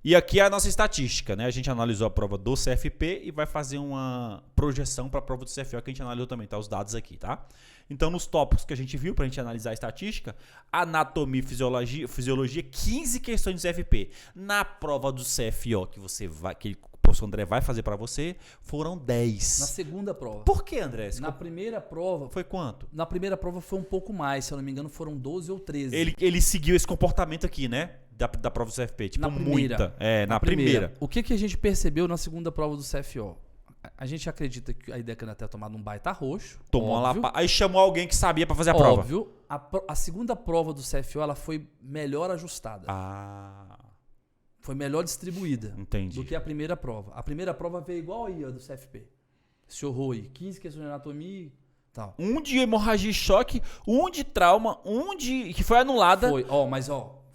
[SPEAKER 1] E aqui é a nossa estatística, né? A gente analisou a prova do CFP e vai fazer uma projeção para a prova do CFO que a gente analisou também, tá? Os dados aqui, tá? Então, nos tópicos que a gente viu para a gente analisar a estatística, anatomia e fisiologia, 15 questões do CFP. Na prova do CFO que o professor André vai fazer para você, foram 10.
[SPEAKER 3] Na segunda prova.
[SPEAKER 1] Por que, André?
[SPEAKER 3] Na primeira prova...
[SPEAKER 1] Foi quanto?
[SPEAKER 3] Na primeira prova foi um pouco mais, se eu não me engano foram 12 ou 13.
[SPEAKER 1] Ele seguiu esse comportamento aqui, né? Da prova do CFP. Tipo,
[SPEAKER 3] na primeira,
[SPEAKER 1] muita. Na primeira.
[SPEAKER 3] O que a gente percebeu na segunda prova do CFO? A gente acredita que a IDECAN até tomado um baita roxo.
[SPEAKER 1] Tomou uma lapada. Aí chamou alguém que sabia pra fazer a prova.
[SPEAKER 3] Óbvio. A segunda prova do CFO ela foi melhor ajustada. Foi melhor distribuída.
[SPEAKER 1] Entendi.
[SPEAKER 3] Do que a primeira prova. A primeira prova veio igual aí, ó, do CFP. Esse horror aí. 15 questões de anatomia e tal.
[SPEAKER 1] Um de hemorragia e choque, um de trauma, que foi anulada.
[SPEAKER 3] Foi. Mas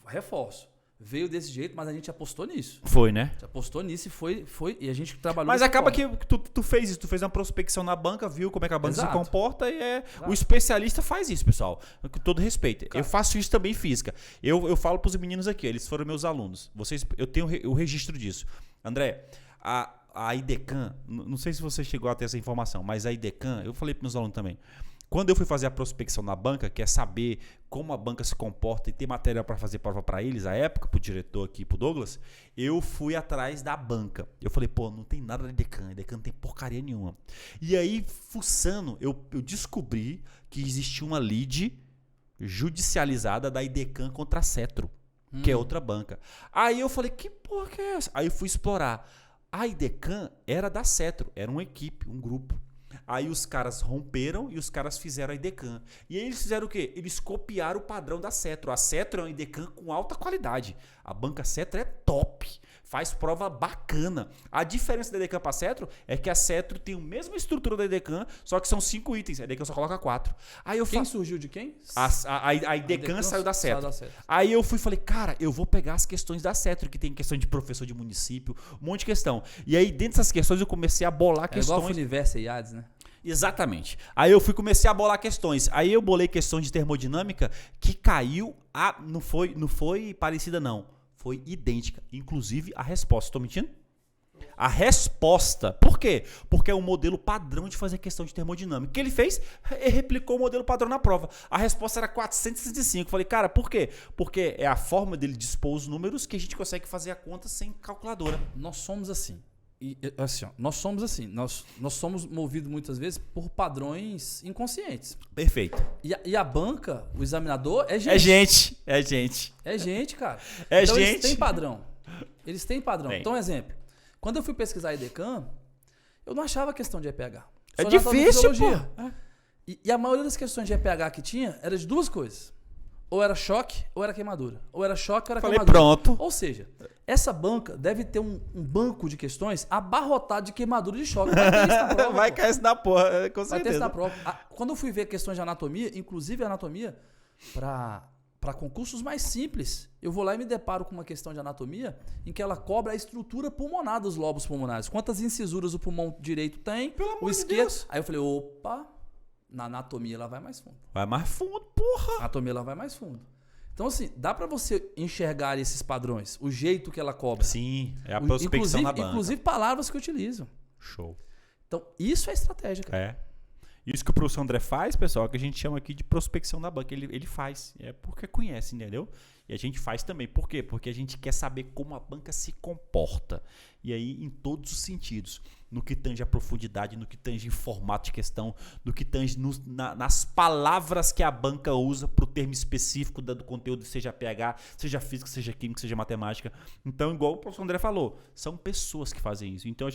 [SPEAKER 3] reforço. Veio desse jeito, mas a gente apostou nisso.
[SPEAKER 1] Foi, né?
[SPEAKER 3] A gente apostou nisso e foi e a gente trabalhou.
[SPEAKER 1] Mas acaba que tu fez isso, tu fez uma prospecção na banca, viu como é que a banca se comporta e o especialista faz isso, pessoal. Com todo respeito. Claro. Eu faço isso também em física. Eu falo pros meninos aqui, eles foram meus alunos. Eu tenho o registro disso. André, a IDECAN, não sei se você chegou a ter essa informação, mas a IDECAN, eu falei pros meus alunos também. Quando eu fui fazer a prospecção na banca, que é saber como a banca se comporta e ter matéria para fazer prova para eles, à época, pro diretor aqui, pro Douglas, eu fui atrás da banca. Eu falei, não tem nada da IDECAN, a IDECAN não tem porcaria nenhuma. E aí, fuçando, eu descobri que existia uma lead judicializada da IDECAN contra a Cetro, que é outra banca. Aí eu falei, que porra que é essa? Aí eu fui explorar. A IDECAN era da Cetro, era uma equipe, um grupo. Aí os caras romperam e os caras fizeram a IDECAN. E aí eles fizeram o quê? Eles copiaram o padrão da Cetro. A Cetro é uma IDECAN com alta qualidade. A banca Cetro é top. Faz prova bacana. A diferença da IDECAN para a Cetro é que a Cetro tem a mesma estrutura da IDECAN, só que são 5 itens. A IDECAN só coloca 4. Aí eu
[SPEAKER 3] surgiu de quem?
[SPEAKER 1] A IDECAN saiu da Cetro. Aí eu falei, cara, eu vou pegar as questões da Cetro, que tem questão de professor de município, um monte de questão. E aí dentro dessas questões eu comecei a bolar questões.
[SPEAKER 3] Igual o Universo e IADS, né?
[SPEAKER 1] Exatamente. Aí eu comecei a bolar questões. Aí eu bolei questões de termodinâmica que caiu. Não foi parecida, não. Foi idêntica. Inclusive a resposta. Estou mentindo? A resposta. Por quê? Porque é um modelo padrão de fazer questão de termodinâmica. O que ele fez? Ele replicou o modelo padrão na prova. A resposta era 465. Falei, cara, por quê? Porque é a forma dele dispor os números que a gente consegue fazer a conta sem calculadora.
[SPEAKER 3] Nós somos assim. Nós somos movidos muitas vezes por padrões inconscientes.
[SPEAKER 1] Perfeito.
[SPEAKER 3] E a banca, o examinador, é gente.
[SPEAKER 1] É gente.
[SPEAKER 3] É gente, cara.
[SPEAKER 1] Então gente.
[SPEAKER 3] Eles têm padrão.
[SPEAKER 1] Bem.
[SPEAKER 3] Então, exemplo. Quando eu fui pesquisar a IDECAN, eu não achava questão de EPH.
[SPEAKER 1] É difícil, pô.
[SPEAKER 3] E a maioria das questões de EPH que tinha era de 2 coisas. Ou era choque, ou era queimadura. Ou era choque, ou era queimadura.
[SPEAKER 1] Pronto.
[SPEAKER 3] Ou seja, essa banca deve ter um banco de questões abarrotado de queimadura e de choque. Vai ter isso na prova.
[SPEAKER 1] Vai cair isso na porra, com certeza.
[SPEAKER 3] Vai ter isso na prova. Quando eu fui ver questões de anatomia, inclusive anatomia, para concursos mais simples, eu vou lá e me deparo com uma questão de anatomia em que ela cobra a estrutura pulmonar dos lobos pulmonares. Quantas incisuras o pulmão direito tem, o esquerdo. Aí eu falei, opa... Na anatomia ela vai mais fundo.
[SPEAKER 1] Vai mais fundo, porra.
[SPEAKER 3] Na anatomia ela vai mais fundo. Então, assim, dá pra você enxergar esses padrões, o jeito que ela cobra.
[SPEAKER 1] Sim, é a prospecção na banca.
[SPEAKER 3] Inclusive palavras que utilizam.
[SPEAKER 1] Show.
[SPEAKER 3] Então, isso é estratégia, cara.
[SPEAKER 1] É. Isso que o professor André faz, pessoal, que a gente chama aqui de prospecção na banca. Ele faz. É porque conhece, entendeu? E a gente faz também. Por quê? Porque a gente quer saber como a banca se comporta. E aí, em todos os sentidos. No que tange a profundidade, no que tange em formato de questão, no que tange nas palavras que a banca usa para o termo específico do conteúdo, seja pH, seja física, seja química, seja matemática. Então, igual o professor André falou, são pessoas que fazem isso. Então,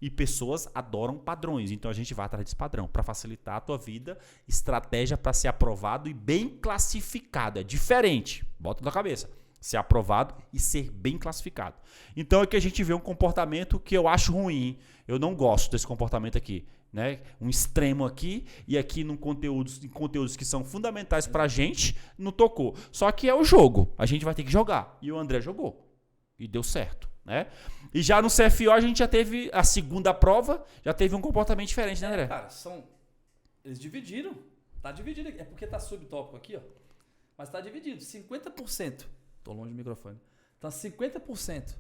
[SPEAKER 1] e pessoas adoram padrões. Então, a gente vai atrás desse padrão para facilitar a tua vida, estratégia para ser aprovado e bem classificado. É diferente. Bota na cabeça. Ser aprovado e ser bem classificado. Então, aqui a gente vê um comportamento que eu acho ruim. Eu não gosto desse comportamento aqui. Né? Um extremo aqui e aqui em conteúdos que são fundamentais pra gente, não tocou. Só que é o jogo. A gente vai ter que jogar. E o André jogou. E deu certo. Né? E já no CFO a gente já teve a segunda prova, já teve um comportamento diferente, né, André?
[SPEAKER 3] Cara, eles dividiram. Tá dividido aqui. É porque tá subtópico aqui, ó. Mas tá dividido. 50%. Tô longe do microfone. Então, 50%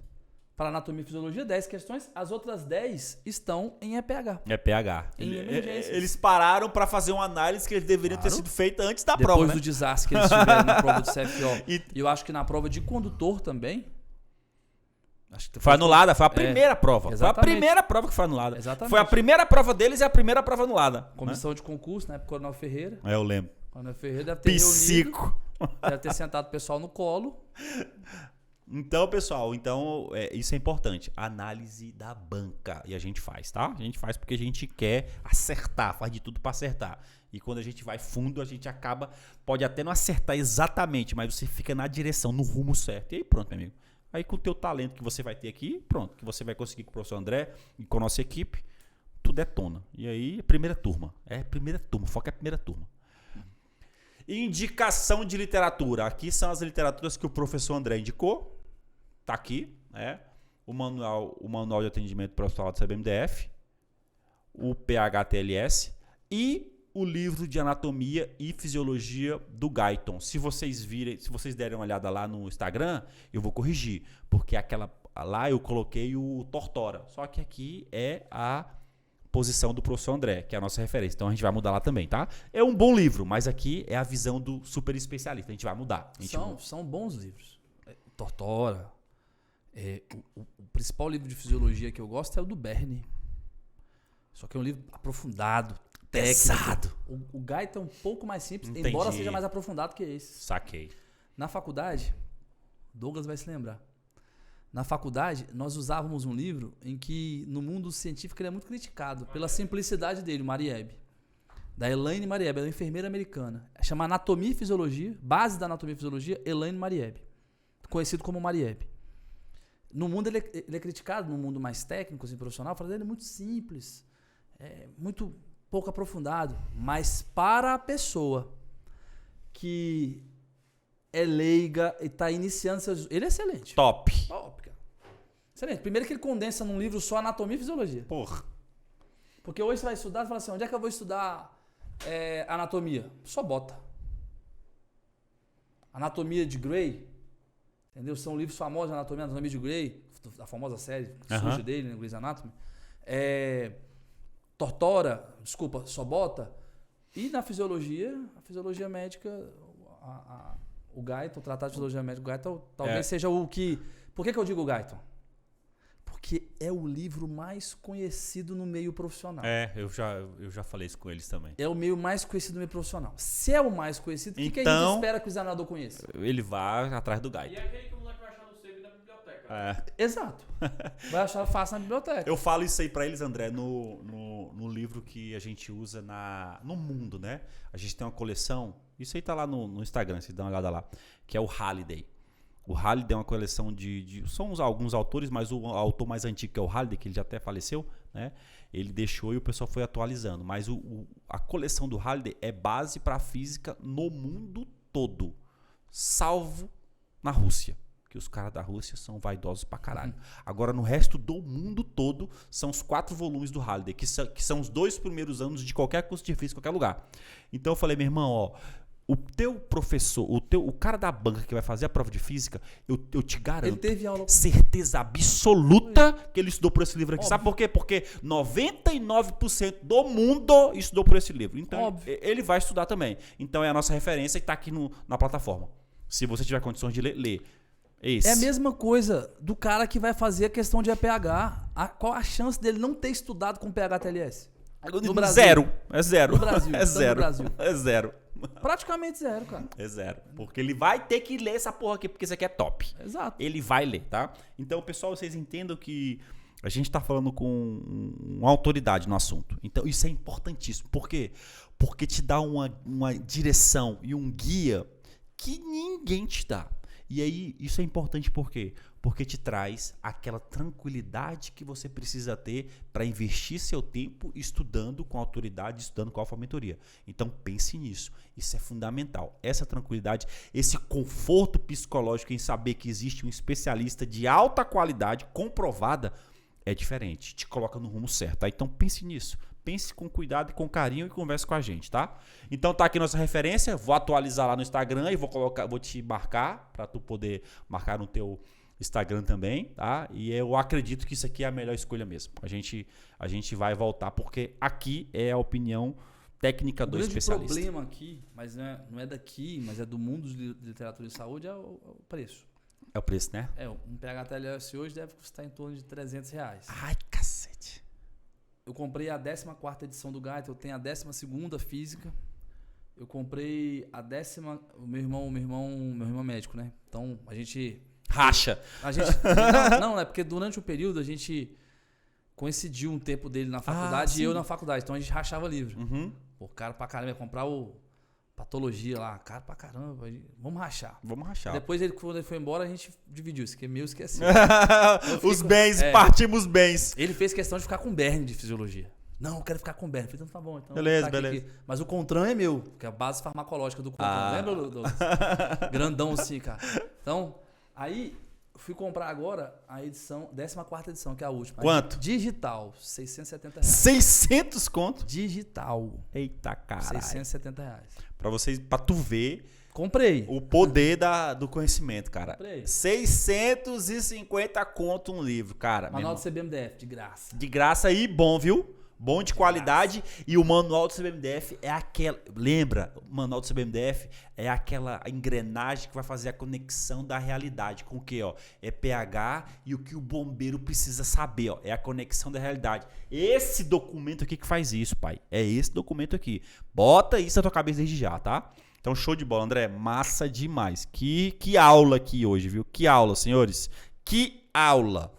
[SPEAKER 3] para anatomia e fisiologia, 10 questões. As outras 10 estão em EPH.
[SPEAKER 1] EPH.
[SPEAKER 3] Em emergências.
[SPEAKER 1] Eles pararam para fazer uma análise que deveriam ter sido feita antes da
[SPEAKER 3] Depois
[SPEAKER 1] prova, né?
[SPEAKER 3] do desastre que eles tiveram na prova do CFO. E eu acho que na prova de condutor também.
[SPEAKER 1] Acho que foi anulada, foi a primeira prova.
[SPEAKER 3] Exatamente.
[SPEAKER 1] Foi a primeira prova que foi anulada.
[SPEAKER 3] Exatamente.
[SPEAKER 1] Foi a primeira prova deles e a primeira prova anulada.
[SPEAKER 3] Comissão de concurso, né? Coronel Ferreira.
[SPEAKER 1] Eu lembro.
[SPEAKER 3] Coronel Ferreira deve ter
[SPEAKER 1] Psico.
[SPEAKER 3] Deve ter sentado o pessoal no colo.
[SPEAKER 1] Então, pessoal, isso é importante. Análise da banca. E a gente faz, tá? A gente faz porque a gente quer acertar, faz de tudo para acertar. E quando a gente vai fundo, a gente pode até não acertar exatamente, mas você fica na direção, no rumo certo. E aí pronto, meu amigo. Aí com o teu talento que você vai ter aqui, pronto, que você vai conseguir com o professor André e com a nossa equipe, tu detona. E aí, primeira turma. Foca é a primeira turma. Indicação de literatura. Aqui são as literaturas que o professor André indicou. Tá aqui, né? O manual de atendimento profissional do CBMDF, o PHTLS e o livro de anatomia e fisiologia do Guyton. Se vocês derem uma olhada lá no Instagram, eu vou corrigir, porque lá eu coloquei o Tortora. Só que aqui é a posição do professor André, que é a nossa referência. Então a gente vai mudar lá também, tá? É um bom livro, mas aqui é a visão do super especialista. A gente vai mudar.
[SPEAKER 3] São bons livros. Tortora. O principal livro de fisiologia que eu gosto é o do Berni. Só que é um livro aprofundado, pesado. O Guyton é um pouco mais simples,
[SPEAKER 1] Entendi.
[SPEAKER 3] Embora seja mais aprofundado que esse.
[SPEAKER 1] Saquei.
[SPEAKER 3] Na faculdade, Douglas vai se lembrar. Na faculdade, nós usávamos um livro em que, no mundo científico, ele é muito criticado pela simplicidade dele, o Marieb. Da Elaine Marieb, ela é uma enfermeira americana. Chama Anatomia e Fisiologia, base da Anatomia e Fisiologia, Elaine Marieb. Conhecido como Marieb. No mundo, ele é criticado, no mundo mais técnico e profissional, falando que ele é muito simples, muito pouco aprofundado. Mas para a pessoa que é leiga e está iniciando seus... Ele é excelente.
[SPEAKER 1] Top,
[SPEAKER 3] cara. Excelente. Primeiro que ele condensa num livro só anatomia e fisiologia.
[SPEAKER 1] Porra.
[SPEAKER 3] Porque hoje você vai estudar e fala assim, onde é que eu vou estudar anatomia? Só bota. Anatomia de Gray, entendeu? São livros famosos de anatomia de Gray, a famosa série suja dele, né, Grey's Anatomy. Tortora, desculpa, só bota. E na fisiologia, a fisiologia médica, o Guyton, o Tratado de Fisiologia Médica, o Guyton talvez seja o que... Por que eu digo Guyton? Porque é o livro mais conhecido no meio profissional. Eu já falei isso com eles também. É o meio mais conhecido no meio profissional. Se é o mais conhecido, o que a gente espera que o examinador conheça?
[SPEAKER 1] Ele vá atrás do Guyton.
[SPEAKER 2] E é aquele que o moleque vai achar no save da biblioteca.
[SPEAKER 3] Exato. Vai achar fácil na biblioteca.
[SPEAKER 1] Eu falo isso aí pra eles, André, no livro que a gente usa no mundo, né? A gente tem uma coleção, isso aí tá lá no Instagram, vocês dão uma olhada lá, que é o Halliday. O Halliday é uma coleção são alguns autores, mas o autor mais antigo, que é o Halliday, que ele já até faleceu, né? Ele deixou e o pessoal foi atualizando. Mas a coleção do Halliday é base para a física no mundo todo, salvo na Rússia, que os caras da Rússia são vaidosos pra caralho. Agora, no resto do mundo todo, são os 4 volumes do Halliday, que são os 2 primeiros anos de qualquer curso de física, qualquer lugar. Então eu falei, meu irmão, ó, o teu professor, o cara da banca que vai fazer a prova de física, eu te garanto,
[SPEAKER 3] Ele teve aula com...
[SPEAKER 1] certeza absoluta que ele estudou por esse livro aqui. Óbvio. Sabe por quê? Porque 99% do mundo estudou por esse livro. Então, ele vai estudar também. Então, é a nossa referência e está aqui na plataforma. Se você tiver condições de ler, lê. Esse.
[SPEAKER 3] É a mesma coisa do cara que vai fazer a questão de EPH. Qual a chance dele não ter estudado com PH-TLS? No Brasil.
[SPEAKER 1] Zero. É zero.
[SPEAKER 3] No Brasil.
[SPEAKER 1] É zero.
[SPEAKER 3] No Brasil.
[SPEAKER 1] É zero.
[SPEAKER 3] Praticamente zero, cara.
[SPEAKER 1] É zero. Porque ele vai ter que ler essa porra aqui, porque isso aqui é top.
[SPEAKER 3] Exato.
[SPEAKER 1] Ele vai ler, tá? Então, pessoal, vocês entendam que a gente tá falando com uma autoridade no assunto. Então, isso é importantíssimo. Por quê? Porque te dá uma direção e um guia que ninguém te dá. E aí, isso é importante por quê? Porque te traz aquela tranquilidade que você precisa ter para investir seu tempo estudando com autoridade, estudando com Alfa Mentoria. Então, pense nisso. Isso é fundamental. Essa tranquilidade, esse conforto psicológico em saber que existe um especialista de alta qualidade, comprovada, é diferente. Te coloca no rumo certo. Tá? Então, pense nisso. Pense com cuidado e com carinho e converse com a gente, tá? Então tá aqui nossa referência, vou atualizar lá no Instagram e vou te marcar para tu poder marcar no teu Instagram também, tá? E eu acredito que isso aqui é a melhor escolha mesmo. A gente vai voltar porque aqui é a opinião técnica do especialista.
[SPEAKER 3] O problema aqui, mas não é daqui, mas é do mundo de literatura de saúde, é o preço.
[SPEAKER 1] É o preço, né?
[SPEAKER 3] Um PH-TLS hoje deve custar em torno de R$300.
[SPEAKER 1] Ai, cacete.
[SPEAKER 3] Eu comprei a 14ª edição do Gaita, eu tenho a 12ª física. Eu comprei a 10ª, o meu irmão é médico, né? Então, a gente
[SPEAKER 1] racha.
[SPEAKER 3] Não, é porque durante o período a gente coincidiu um tempo dele na faculdade e eu na faculdade, então a gente rachava livro.
[SPEAKER 1] Uhum.
[SPEAKER 3] Pô, caro pra caramba, ia comprar o patologia lá, caro pra caramba, vamos rachar.
[SPEAKER 1] Vamos rachar.
[SPEAKER 3] Depois, quando ele foi embora, a gente dividiu, isso aqui é meu, isso aqui é seu.
[SPEAKER 1] Os bens, partimos bens.
[SPEAKER 3] Ele fez questão de ficar com berne de fisiologia. Não, eu quero ficar com berne. Eu falei, então tá bom. Então
[SPEAKER 1] beleza,
[SPEAKER 3] tá
[SPEAKER 1] beleza.
[SPEAKER 3] Aqui. Mas o Contran é meu, que é a base farmacológica do Contran. Lembra, Douglas? Grandão assim, cara. Então, aí fui comprar agora a edição, 14ª edição, que é a última.
[SPEAKER 1] Quanto?
[SPEAKER 3] Digital, R$670.
[SPEAKER 1] 600 conto?
[SPEAKER 3] Digital.
[SPEAKER 1] Eita, cara.
[SPEAKER 3] R$670.
[SPEAKER 1] Pra tu ver.
[SPEAKER 3] Comprei.
[SPEAKER 1] O poder do conhecimento, cara.
[SPEAKER 3] Comprei.
[SPEAKER 1] 650 conto um livro, cara.
[SPEAKER 3] Manual do CBMDF, de graça.
[SPEAKER 1] De graça e bom, viu? Bom de qualidade. E o manual do CBMDF é aquela... Lembra? O manual do CBMDF é aquela engrenagem que vai fazer a conexão da realidade. Com o quê, ó? É pH e o que o bombeiro precisa saber, ó. É a conexão da realidade. Esse documento aqui que faz isso, pai. É esse documento aqui. Bota isso na tua cabeça desde já, tá? Então, show de bola, André. Massa demais. Que aula aqui hoje, viu? Que aula, senhores. Que aula.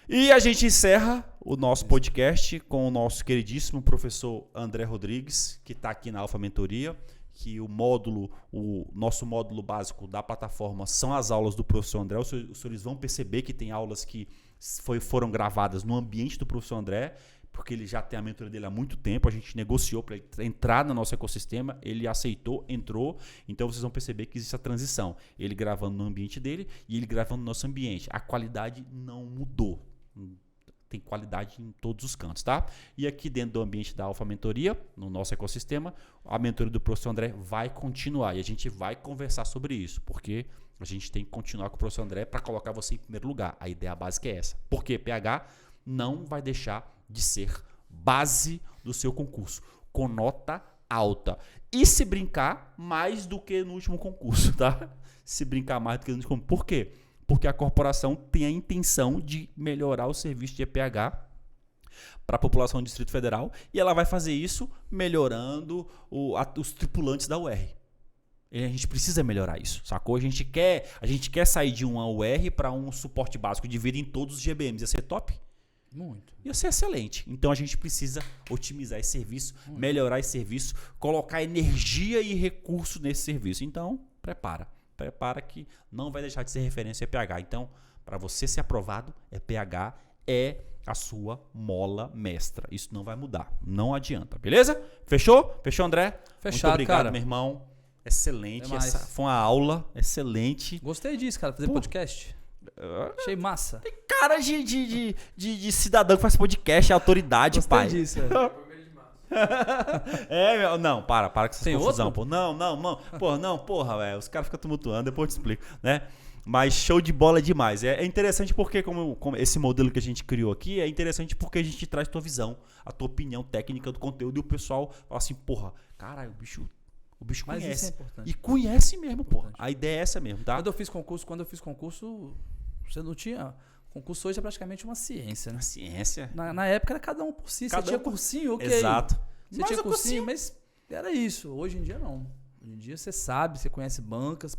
[SPEAKER 1] E a gente encerra o nosso podcast com o nosso queridíssimo professor André Rodrigues, que está aqui na Alfa Mentoria, que o nosso módulo básico da plataforma são as aulas do professor André. Os senhores vão perceber que tem aulas que foram gravadas no ambiente do professor André, porque ele já tem a mentoria dele há muito tempo, a gente negociou para ele entrar no nosso ecossistema, ele aceitou, entrou, então vocês vão perceber que existe a transição, ele gravando no ambiente dele e ele gravando no nosso ambiente. A qualidade não mudou, tem qualidade em todos os cantos, tá? E aqui dentro do ambiente da Alfa Mentoria, no nosso ecossistema, a mentoria do professor André vai continuar e a gente vai conversar sobre isso, porque a gente tem que continuar com o professor André para colocar você em primeiro lugar. A ideia básica é essa. Porque PH não vai deixar de ser base do seu concurso, com nota alta. E se brincar, mais do que no último concurso, tá? Se brincar mais do que no último concurso. Por quê? Porque a corporação tem a intenção de melhorar o serviço de EPH para a população do Distrito Federal e ela vai fazer isso melhorando os tripulantes da UR. E a gente precisa melhorar isso, sacou? A gente quer sair de uma UR para um suporte básico de vida em todos os GBMs. Ia ser top?
[SPEAKER 3] Muito.
[SPEAKER 1] Ia ser excelente. Então a gente precisa otimizar esse serviço, melhorar esse serviço, colocar energia e recurso nesse serviço. Então, prepara que não vai deixar de ser referência EPH. Então, para você ser aprovado, EPH é a sua mola mestra. Isso não vai mudar. Não adianta. Beleza? Fechou? Fechou, André?
[SPEAKER 3] Fechado,
[SPEAKER 1] muito obrigado,
[SPEAKER 3] cara.
[SPEAKER 1] Meu irmão. Excelente. Foi uma aula excelente.
[SPEAKER 3] Gostei disso, cara. Fazer podcast. Achei massa.
[SPEAKER 1] Tem cara de cidadão que faz podcast, é autoridade,
[SPEAKER 3] Gostei
[SPEAKER 1] pai.
[SPEAKER 3] disso,
[SPEAKER 1] Não, para com essa
[SPEAKER 3] Tem
[SPEAKER 1] confusão,
[SPEAKER 3] outro?
[SPEAKER 1] pô. Não, porra, velho. Os caras ficam tumultuando, depois eu te explico, né? Mas show de bola demais. É interessante porque, como esse modelo que a gente criou aqui, é interessante porque a gente traz tua visão, a tua opinião técnica do conteúdo e o pessoal fala assim, porra, caralho, bicho, O bicho
[SPEAKER 3] Mas
[SPEAKER 1] conhece.
[SPEAKER 3] isso é importante.
[SPEAKER 1] E conhece mesmo, pô.
[SPEAKER 3] Importante.
[SPEAKER 1] A ideia é essa mesmo, tá?
[SPEAKER 3] Quando eu fiz concurso, você não tinha... Concurso hoje é praticamente uma ciência, né?
[SPEAKER 1] Na ciência.
[SPEAKER 3] Na época era cada um por si.
[SPEAKER 1] Cada
[SPEAKER 3] Você tinha
[SPEAKER 1] um por-
[SPEAKER 3] cursinho, ok.
[SPEAKER 1] Exato.
[SPEAKER 3] Você
[SPEAKER 1] Mas
[SPEAKER 3] tinha
[SPEAKER 1] o
[SPEAKER 3] cursinho, mas era isso. Hoje em dia, não. Hoje em dia, você sabe, você conhece bancas.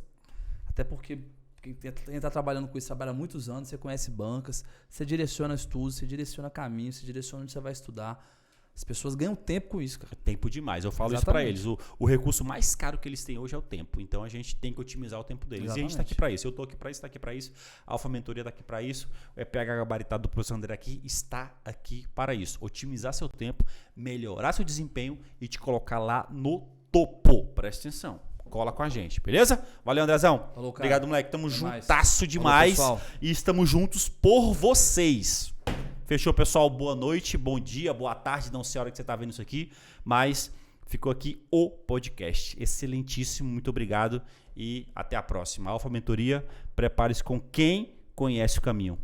[SPEAKER 3] Até porque quem está trabalhando com isso trabalha há muitos anos. Você conhece bancas. Você direciona estudos, você direciona caminhos, você direciona onde você vai estudar. As pessoas ganham tempo com isso, cara.
[SPEAKER 1] Tempo demais. Eu falo
[SPEAKER 3] Exatamente.
[SPEAKER 1] isso pra eles. O recurso mais caro que eles têm hoje é o tempo. Então a gente tem que otimizar o tempo deles. E a gente tá aqui pra isso. Eu tô aqui pra isso, tá aqui pra isso. A Alfa Mentoria tá aqui pra isso. O EPH gabaritado do professor André aqui está aqui para isso. Otimizar seu tempo, melhorar seu desempenho e te colocar lá no topo. Presta atenção. Cola com a gente, beleza? Valeu, Andrezão.
[SPEAKER 3] Falou, cara.
[SPEAKER 1] Obrigado, moleque. Tamo
[SPEAKER 3] Até mais.
[SPEAKER 1] juntasso demais.
[SPEAKER 3] Falou, pessoal.
[SPEAKER 1] E estamos juntos por vocês. Fechou, pessoal? Boa noite, bom dia, boa tarde. Não sei a hora que você está vendo isso aqui, mas ficou aqui o podcast. Excelentíssimo, muito obrigado e até a próxima. Alfa Mentoria, prepare-se com quem conhece o caminho.